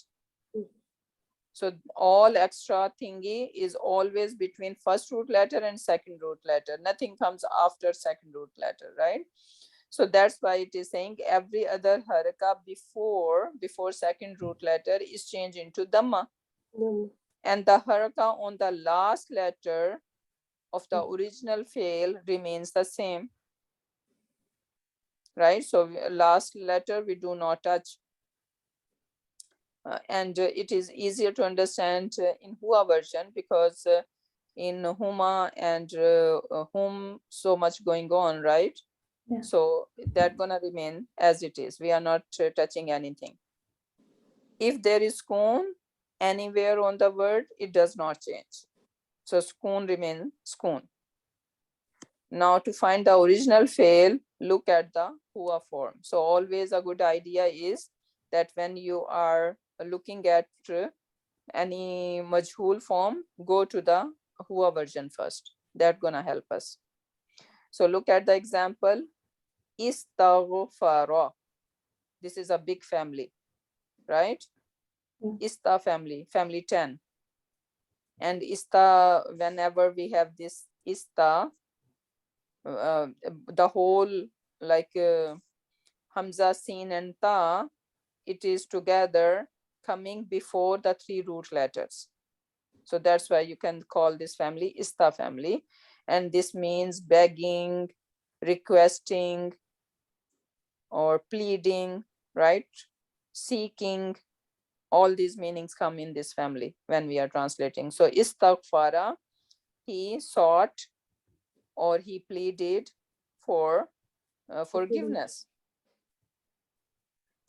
So all extra thingy is always between first root letter and second root letter. Nothing comes after second root letter, right? So that's why it is saying every other haraka before second root letter is changed into dhamma. Mm. And the haraka on the last letter of the original fail remains the same, right? So last letter we do not touch. And it is easier to understand in Hua version, because in Huma and Hum so much going on, right? Yeah. So that gonna remain as it is. We are not touching anything. If there is sukoon anywhere on the word, it does not change. So sukoon remains sukoon. Now to find the original fail, look at the Hua form. So always a good idea is that when you are looking at any majhul form, go to the Hua version first. That's gonna help us. So look at the example. Istaghfara. This is a big family, right? Ista family, family 10. And ista, whenever we have this ista, the whole like Hamza, Sin and Ta, it is together coming before the three root letters. So that's why you can call this family Ista family. And this means begging, requesting, or pleading, right? Seeking, all these meanings come in this family when we are translating. So istaghfara, he sought or he pleaded for forgiveness.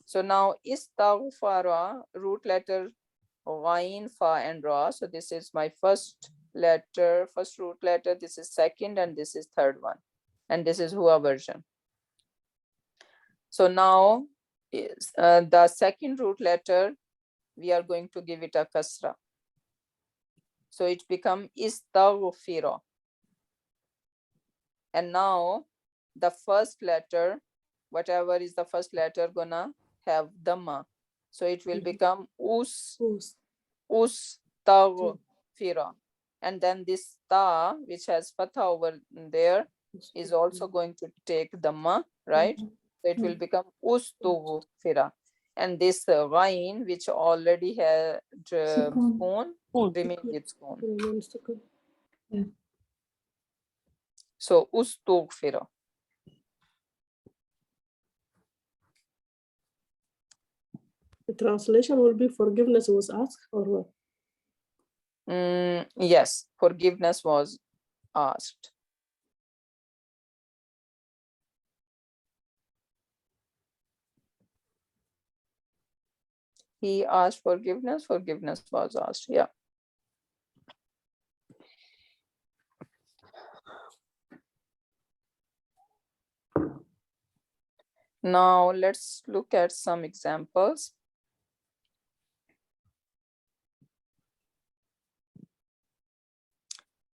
So now istaghfara, root letter ghain, fa and ra. So this is my first letter, first root letter, this is second, and this is third one. And this is Hua version. So now is the second root letter, we are going to give it a kasra. So it become istaghfira. And now the first letter, whatever is the first letter, gonna have dhamma. So it will become ustaghfira. And then this ta, which has fatha over there, is also going to take dhamma, right? So it will become ustughfira. And this ghain, which already had spoon, remain with spoon. So ustughfira. The translation will be forgiveness was asked or what? Yes, forgiveness was asked. He asked forgiveness, forgiveness was asked. Yeah. Now let's look at some examples.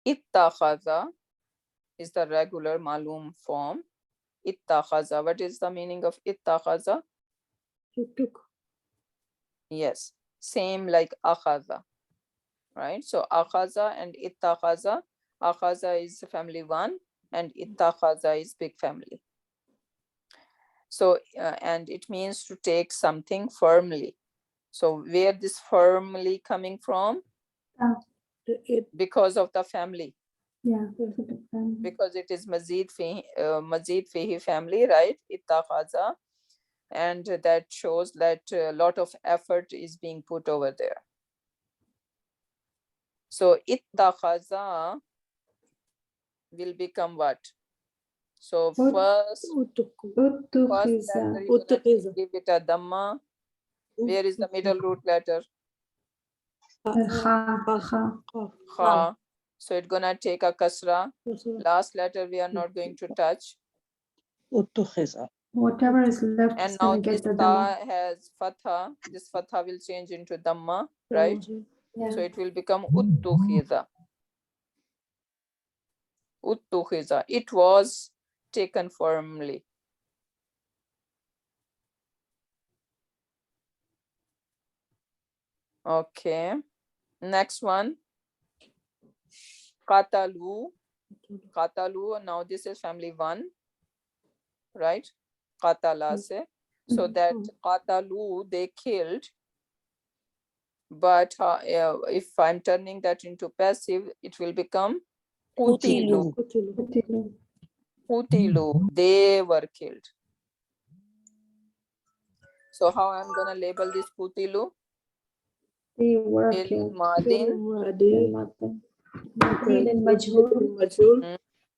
Ittakhaza is the regular malum form. Ittakhaza. What is the meaning of ittakhaza? He took. Yes, same like akhaza, right? So akhaza and ittakhaza. Akhaza is family one and ittakhaza is big family. So and it means to take something firmly. So where this firmly coming from? Because of the family. Yeah. Because it is Mazid Fihi family, right? Ittakhaza. And that shows that a lot of effort is being put over there. So ittakhaza will become what? So first letter, you're gonna give it a dhamma. Where is the middle root letter? Kha. So it's gonna take a kasra. Last letter we are not going to touch. Whatever is left And is now gonna this get the ta dhamma. has fatha. This fatha will change into dhamma, right? Yeah. So it will become uttukhiza. Uttukhiza. It was taken firmly. Okay. Next one. Qatalu. Qatalu. Now this is family one, right? Qatala se. So that qatalu, they killed. But if I'm turning that into passive, it will become qutilu. Qutilu. They were killed. So how I'm gonna label this qutilu? They were Fil killed. madin.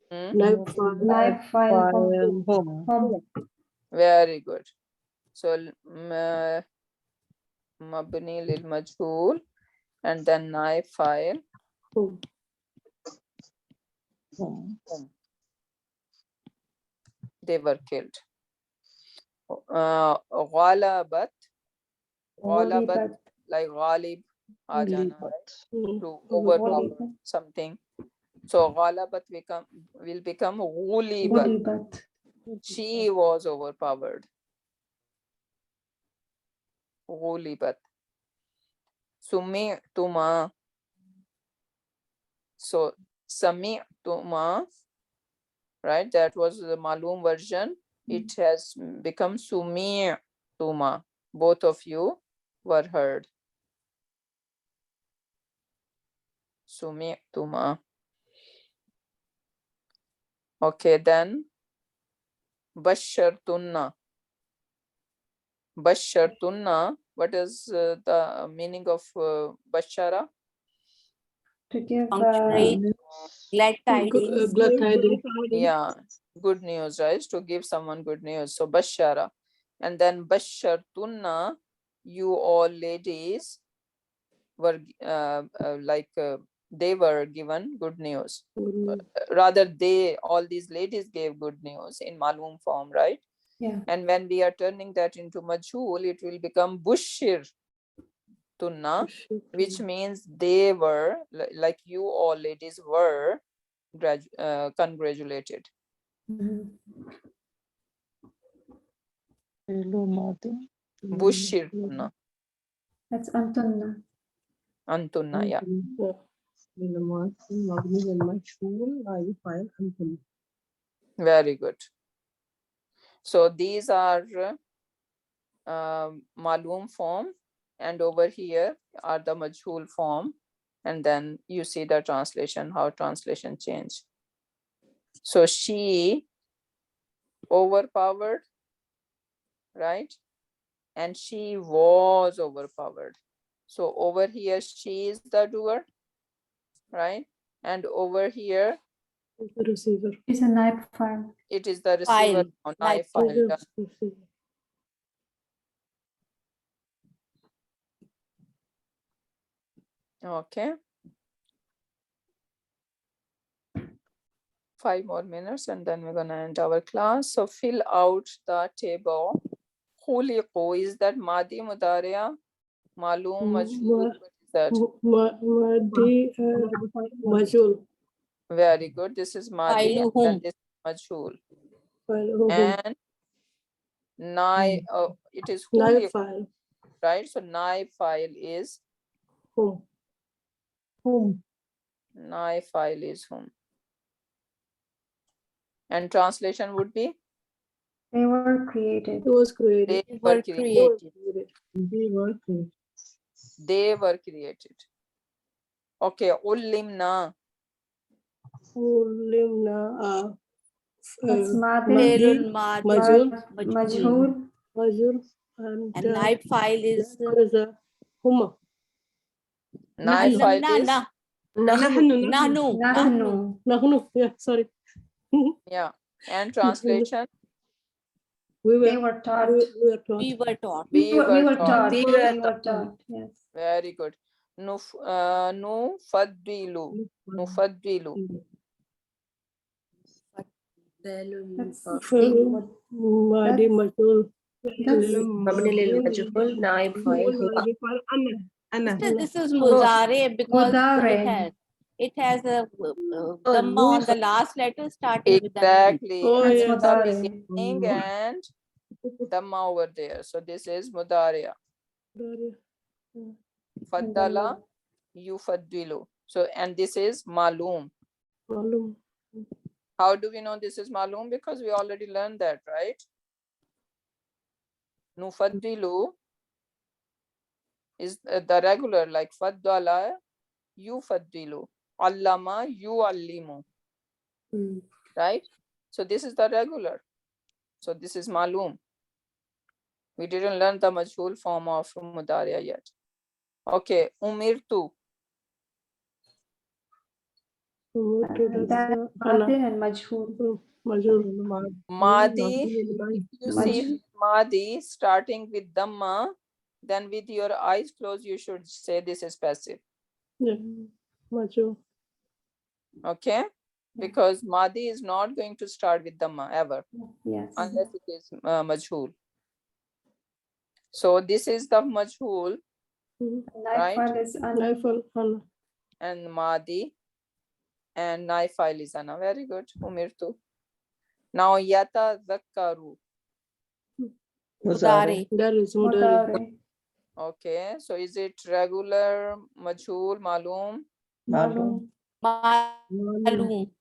NIF file home. Very good. So mabni lil majhul and then NIF file. They were killed. Ghalabat. Ghalabat, like ghalib, aa jana, right? To overpower something. So ghalabat will become ghulibat. She was overpowered. Ghulibat. Sumi'tuma. So sami'tuma, right? That was the malum version. It has become sumi'tuma. Both of you were heard. Sumi'tuma. Okay, then Bashartunna. Bashartunna. What is the meaning of bashara? To give Punctuate, glad tidings. Glad tidings. Yeah, good news, right? To give someone good news. So bashara. And then bashartunna, you all ladies were they were given good news. Rather, all these ladies gave good news in malum form, right? yeah. And when we are turning that into majhul, it will become bushir tunna, which means they were, like you all ladies were congratulated. Hello, Madi. Bushir tunna. That's Antunna. Antunna, yeah. Very good. So these are malum form, and over here are the majhul form, and then you see the translation, how translation change. So she overpowered, right? And she was overpowered. So over here she is the doer, right? And over here The receiver. It's a NIF file. it is the receiver on NIF file. Okay. 5 more minutes and then we're gonna end our class. So fill out the table. Khuliqu, is that Madi Mudariya? Malum Majhul, what is that? Madi Majhul. Very good. This is Madi and then this is Majhul. And it is NIF Khuliqu, file. right? So NIF file is Whom? NIF file is whom? And translation would be? They were created. It was created. They were created. They were created. Okay, Ullimna. Ulimna. That's Madi, Madi, Majhul, Majhul. Majhul, And NIF file is what is the Huma? NIF file is? Nahnu. Nahnu. Yeah, sorry. Yeah. And translation? They were taught. We were taught. We were taught. We were taught. We were taught. Yes. Very good. Nufaddilu. Nufaddilu. That's Madi Majhul. مبني للمجهول نائب فاعل هو This is Muzare because Mudare. it has a dhamma on the last letter starting with the nun. Exactly. Oh, And yes. the Mudare. beginning and Dhamma over there. So this is Mudariya. Faddala, yufaddilu. So, and this is Malum. Malum. How do we know this is Malum? Because we already learned that, right? Nufaddilu is the regular, like Faddala, yufaddilu. Allama, yuallimu. Right? So this is the regular. So this is Malum. We didn't learn the majhul form of Mudariya yet. Okay, Umirtu. That Madi and Majhul. Madi, if you see Madi starting with Dhamma, then with your eyes closed, you should say this is passive. Yeah. Majhul. Okay? Because Madi is not going to start with Dhamma ever, Yes. unless it is Majhul. So this is the Majhul, right? Nightfall is Ana. And Madi, and Naifile is Ana. Very good. Umirtu. Now Yata Zakkaru. Mudare. That is Mudari. Mudare. Okay, so is it regular, Majhul, Malum? Malum. Malum.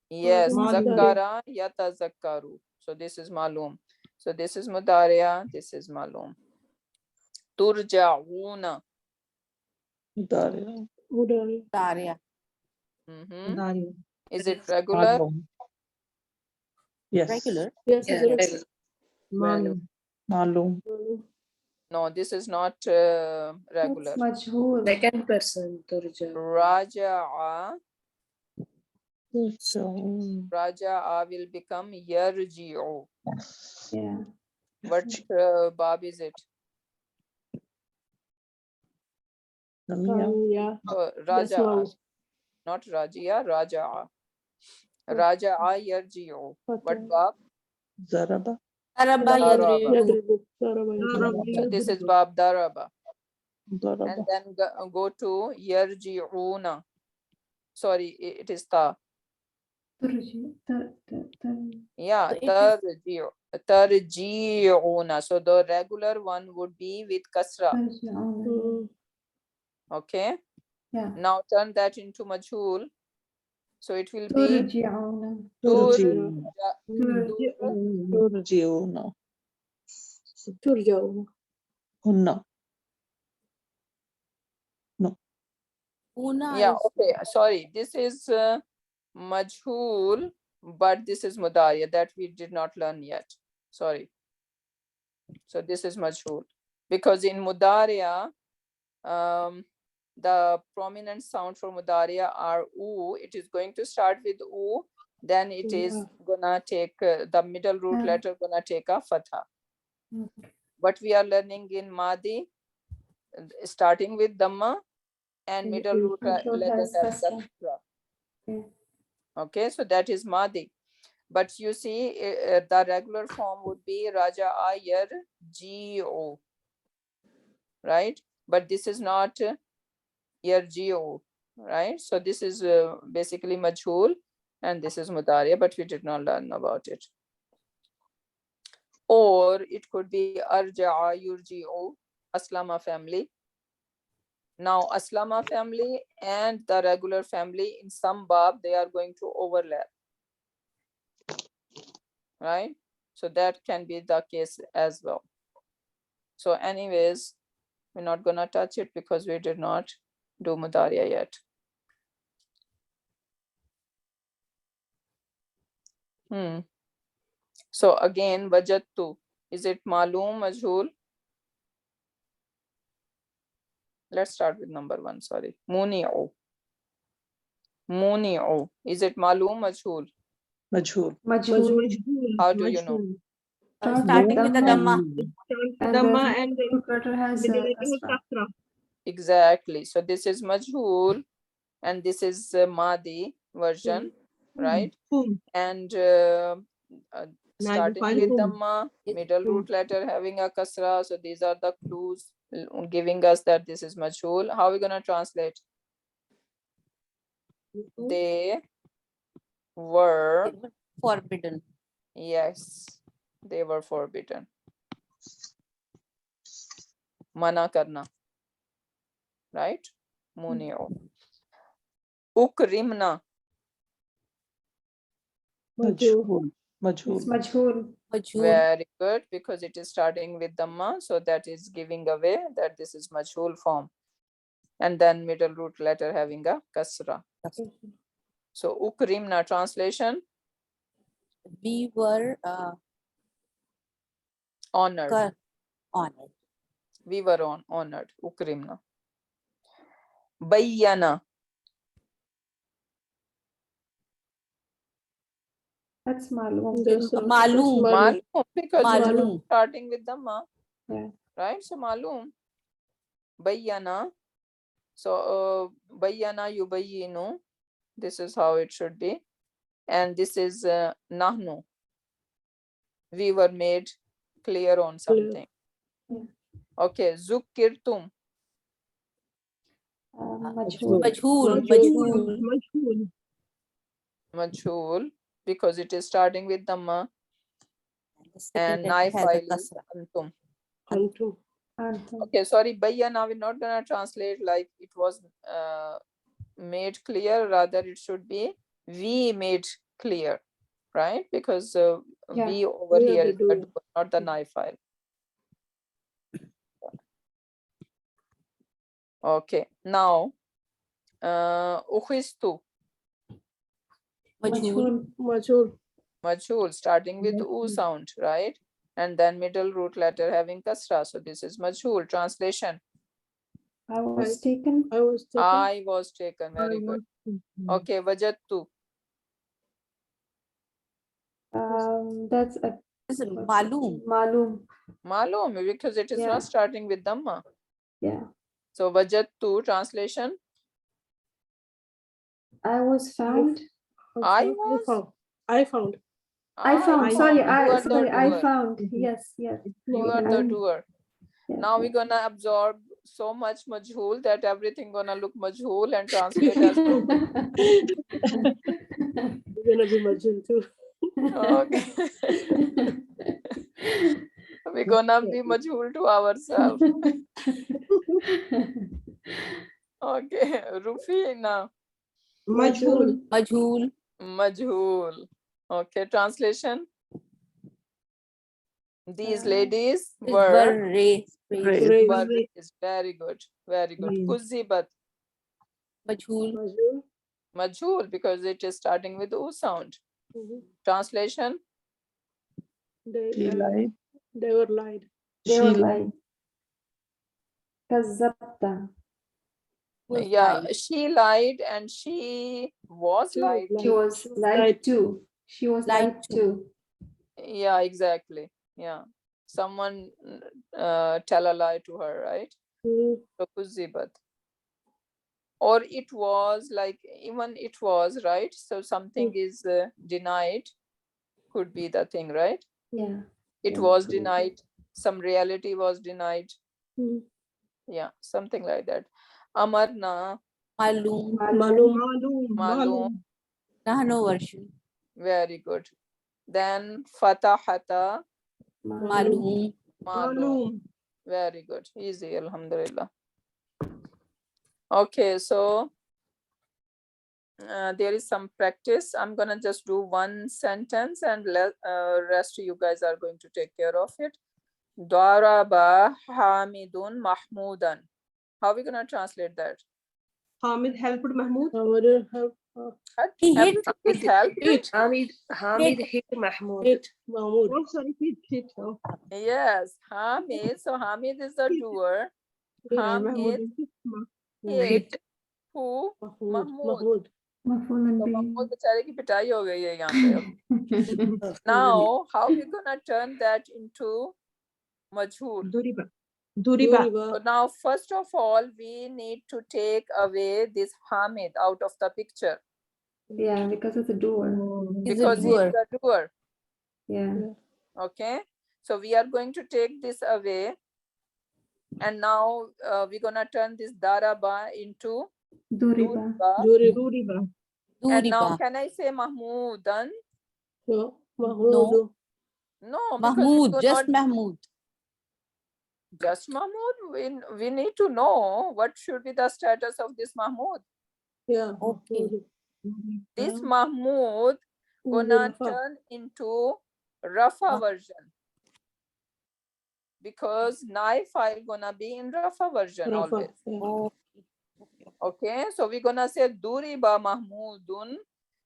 Yes, Malum. Zakkara, Yata Zakkaru. So this is Malum. So this is Mudariya, this is Malum. Turja'una. Mudariya. Mudariya. Is it regular? Malum. Yes. Regular. Yes, Yeah, it's regular. regular. Malum. Malum. No, this is not regular. It's majhool. Second person, turja. Raja'a. So, Raja'a will become yarji'u. Yeah. What bab is it? Yeah. So Yes, Raja'a, wow. not Rajia, Raja'a. Raja'a yarji'u. What bab? Zaraba. Daraba Daraba. yadribu. So this is bab daraba. And Daraba. then go to yarji'una. Sorry, it is ta. Yeah, So it is tarji'una. So the regular one would be with kasra. Okay. Yeah. Now turn that into majhul. So it will be ترجعون. Turji'una. ترجعون. Turji'una. Turja. Hunna. Una yeah, is okay. Sorry, this is majhul, but this is mudariya that we did not learn yet. Sorry. So this is majhul because in mudariya, the prominent sound for mudariya are u. It is going to start with u, then it is gonna take the middle root letter gonna take a fatha. But we are learning in madi, starting with dhamma and middle root letter having a kasra. Okay, so that is madi. But you see, the regular form would be raja ayar go, right? But this is not yarji'u, right? So this is basically majhul and this is mudariya, but we did not learn about it. Or it could be arja'a yurji'u, aslama family. Now aslama family and the regular family in some bab, they are going to overlap, right? So that can be the case as well. So anyways, we're not gonna touch it because we did not do mudariya yet. So again, wajadtu, is it maloom, majhul? Let's start with number 1, sorry. Muni'u. Muni'u, is it maloom, majhul? Majhul. Majhul. How do you know? starting with the dhamma. Dhamma and the letter has middle a letter has kasra. kasra. Exactly. So this is majhul and this is Madi version, right? And starting with Dhamma, middle root letter having a kasra. So these are the clues giving us that this is majhul. How are we going to translate? They were Forbidden. Yes, they were forbidden. Mana karna, right? Munio. Ukrimna. Majhul. It's Majhul. majhul. Majhul. Very good, because it is starting with Dhamma, so that is giving away that this is majhul form. And then middle root letter having a kasra. So ukrimna, translation? We were Honored. honored. We were honored. Ukrimna. Bayyana. That's maloom. Maloom. Maloom, because it is Maloom. starting with Dhamma. Yeah. Right? So maloom. Bayyana. So bayyana yubayyinu. This is how it should be. And this is nahnu. We were made clear on something. Yeah. Okay, zukkirtum. Majhul. Majhul. Majhul, because it is starting with Dhamma. And NIF File is antum. Antum. Okay, sorry, bayyana, we're not gonna translate like it was made clear. Rather, it should be we made clear, right? Because we over here is the, not the NIF File. Okay, now ukhistu. Majhul. Majhul. Majhul, starting with U sound, right? And then middle root letter having kasra. So this is majhul. Translation. I was taken. I was taken. I was taken. Very good. Okay, wajadtu. That's a This is Malum. malum. Malum, because it is Yeah. not starting with dhamma. Yeah. So wajadtu, translation. I was found. I was. I found. I found. Sorry, You are the sorry. I doer. found. Yes, yes. You are the doer. Yeah, Now we're gonna absorb so much majhul that everything gonna look majhul and translate as You're gonna be Majhul too. okay. We're gonna be majhul to ourselves. Okay, Rufi now. Majhul. Majhul. Majhul. Okay, translation. These ladies were Were raised. Raised. were raised. Very good. Very good. Raised. Kuzibat. Majhul. Majhul. Majhul because it is starting with U sound. Translation. She lied. They were lied. They She were lied. like كذبت. Was Yeah, lied. she lied and she was She lied. She was lied to. She was Lied lied to. Yeah, exactly. Yeah. Someone tell a lie to her, right? Mhm. So kuzibat. Or it was like, even it was, right? So something is denied, could be the thing, right? Yeah. It Yeah, was could be. denied. Some reality was denied. Mhm. Yeah, something like that. Amarna, Malum. Malum. malum. Nahnu version. Very good. Then fatahata, Malum. malum. Very good. Easy, alhamdulillah. Okay, so there is some practice. I'm gonna just do one sentence and rest you guys are going to take care of it. Daraba Hamidun Mahmudan. How are we gonna translate that? Hamid helped Mahmoud. Hamid help. He hit. With help? Hamid hit Mahmoud. Hit Mahmoud. Oh, sorry, hit. Oh, Yes, Hamid. So Hamid is the doer. Mahmoud Hamid hit who? Mahmoud. مفعول So به. Mahmoud बेचारे की पिटाई हो गई है यहाँ पे अब. Now, how we gonna turn that into majhul? Duriba. So now, first of all, we need to take away this Hamid out of the picture Yeah, because it's a doer. He's a because he is doer. the doer. Yeah. Okay, so we are going to take this away, and now we're gonna turn this daraba into Duriba. duriba. And now, Duriba. can I say Mahmudan? No. No. No, because we Mahmoud. do Just not Mahmoud. just Mahmoud. We need to know what should be the status of this Mahmoud. Yeah. Okay. This Mahmoud gonna turn into Rafa version because NIF file gonna be in Rafa version always. Oh. Okay, so we're gonna say Duriba Mahmudun,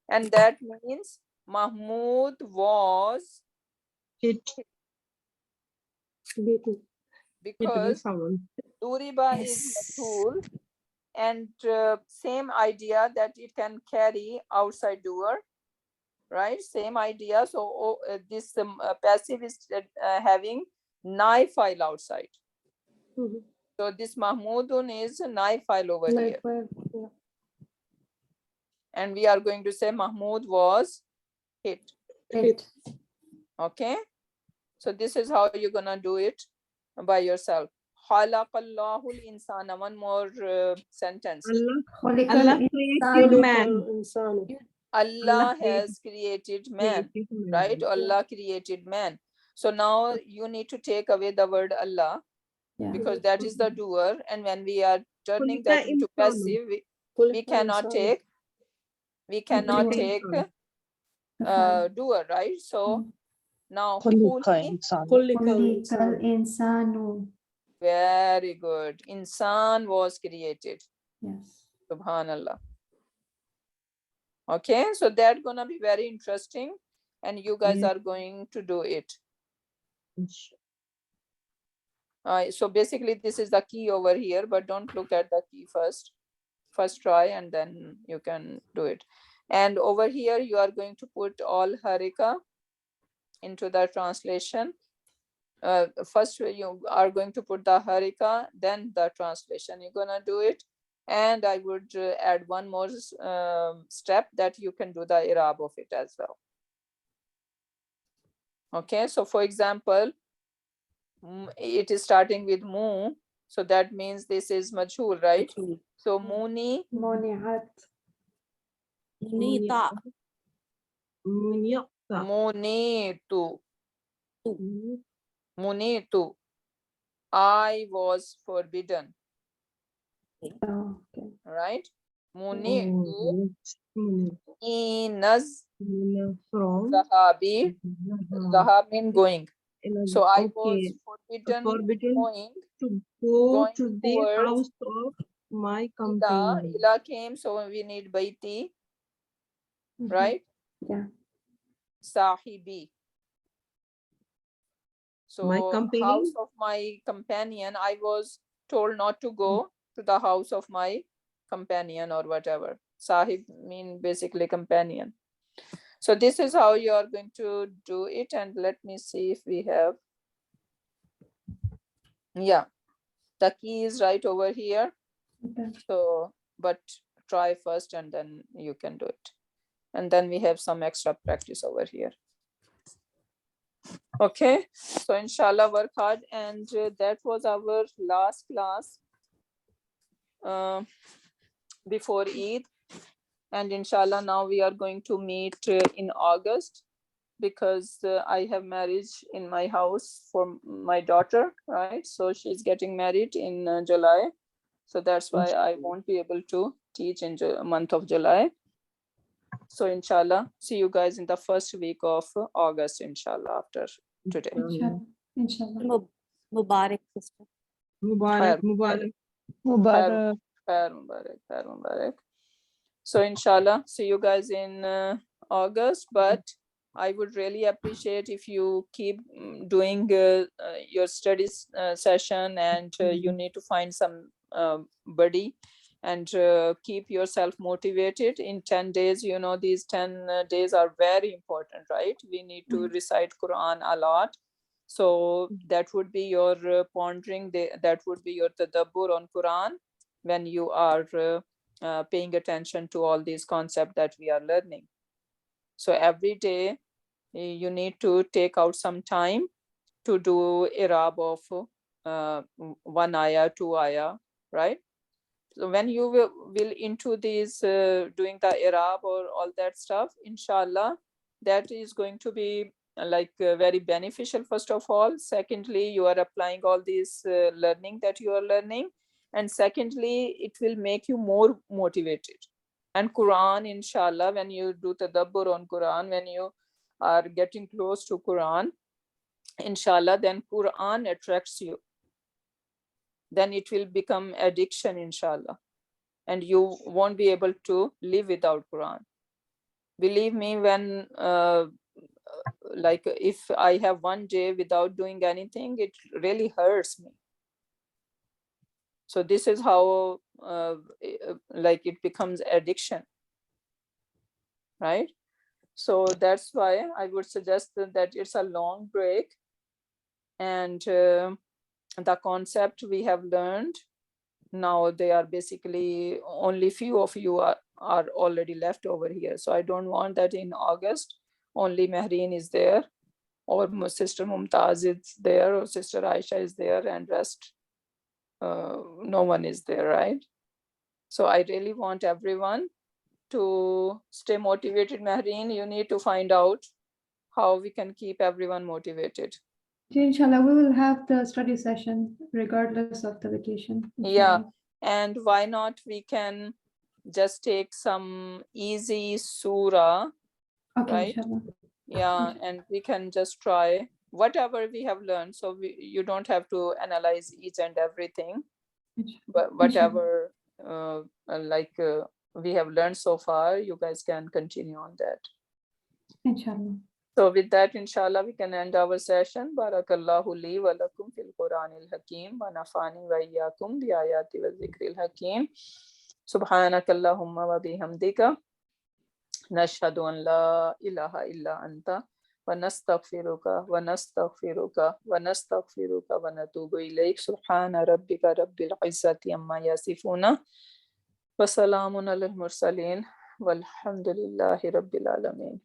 and that means Mahmud was Hit. because Duriba is majhul, and same idea that it can carry outside doer, right? Same idea. So this passive is having NIF file outside. So this Mahmudun is NIF file over here. And we are going to say Mahmud was hit. Okay. So this is how you're gonna do it by yourself. Khalaqallahul insana. One more sentence. Allah created man. Allah has created man, right? Allah created man. So now you need to take away the word Allah because that is the doer. And when we are turning that into passive, we cannot take doer, right? So now very good. Insan was created. Yes. Subhanallah. Okay, so that's gonna be very interesting. and you guys Yeah. are going to do it. Inshallah. So basically this is the key over here, but don't look at the key first. First try and then you can do it. And over here you are going to put all harika into the translation. First you are going to put the harika, then the translation. You're gonna do it. And I would add one more step, that you can do the i'rab of it as well. Okay, so for example, it is starting with mu, so that means this is majhul, right? So muni, Moniat. Nita. Muniyata. munitu, munitu. I was forbidden, Oh, okay. right? Munitu Muniyata. inaz From zahabi. Zahab mean going. So I was okay. forbidden Forbidden going to go going to the towards house of my ila. companion. Ila came, so we need baiti, Mhm. right? Yeah. Sahibi. My So companion. house of my companion, I was told not to go to the house of my companion or whatever. Sahib mean basically companion. So this is how you are going to do it. And let me see if we have. Yeah, the key is right over here. Okay. So, but try first and then you can do it. And then we have some extra practice over here. Okay, so inshallah work hard. And that was our last class before Eid. And inshallah now we are going to meet in August, because I have marriage in my house for my daughter, right? So she's getting married in July. So that's why I won't be able to teach in month of July. So inshallah, see you guys in the first week of August, inshallah, after today. Inshallah. Inshallah. Mubarak sister. Mubarak, Khair. Mubarak. Mubarak. Khair Mubarak, Khair Mubarak. So inshallah, see you guys in August. But I would really appreciate if you keep doing your studies session, and you need to find some buddy and keep yourself motivated. In 10 days, you know, these 10 days are very important, right? We need to recite Quran a lot. So that would be your pondering, that would be your tadabbur on Quran when you are paying attention to all these concepts that we are learning. So every day you need to take out some time to do i'rab of one ayah, two ayah, right? So when you will into these doing the i'rab or all that stuff, inshallah, that is going to be like very beneficial, first of all. Secondly, you are applying all these learning that you are learning. And secondly, it will make you more motivated. And Quran, inshallah, when you do tadabbur on Quran, when you are getting close to Quran, inshallah, then Quran attracts you. Then it will become addiction, inshallah. And you won't be able to live without Quran. Believe me, when like if I have one day without doing anything, it really hurts me. So this is how like it becomes addiction, right? So that's why I would suggest that it's a long break. And the concept we have learned, now they are basically only few of you are already left over here. So I don't want that in August only Mehreen is there, or Sister Mumtaz is there, or Sister Aisha is there, and rest no one is there, right? So I really want everyone to stay motivated. Mehreen, you need to find out how we can keep everyone motivated. Inshallah, we will have the study session regardless of the vacation. Yeah, Inshallah. and why not we can just take some easy surah, Okay, right? inshallah. Yeah, and we can just try whatever we have learned. So you don't have to analyze each and everything, but whatever we have learned so far, you guys can continue on that. Inshallah. So with that, inshallah, we can end our session. Barakallahu li wa lakum fil Quranil Hakim wa nafani wa iyyakum bi ayati wa zikril hakim. Subhanakallahumma wa bihamdika. Nashhadu an la ilaha illa anta wa nastaghfiruka wa nastaghfiruka wa nastaghfiruka wa natubu ilayk. Subhana rabbika rabbil izzati amma yasifuna wa salamun alal mursalin walhamdulillahi rabbil alamin.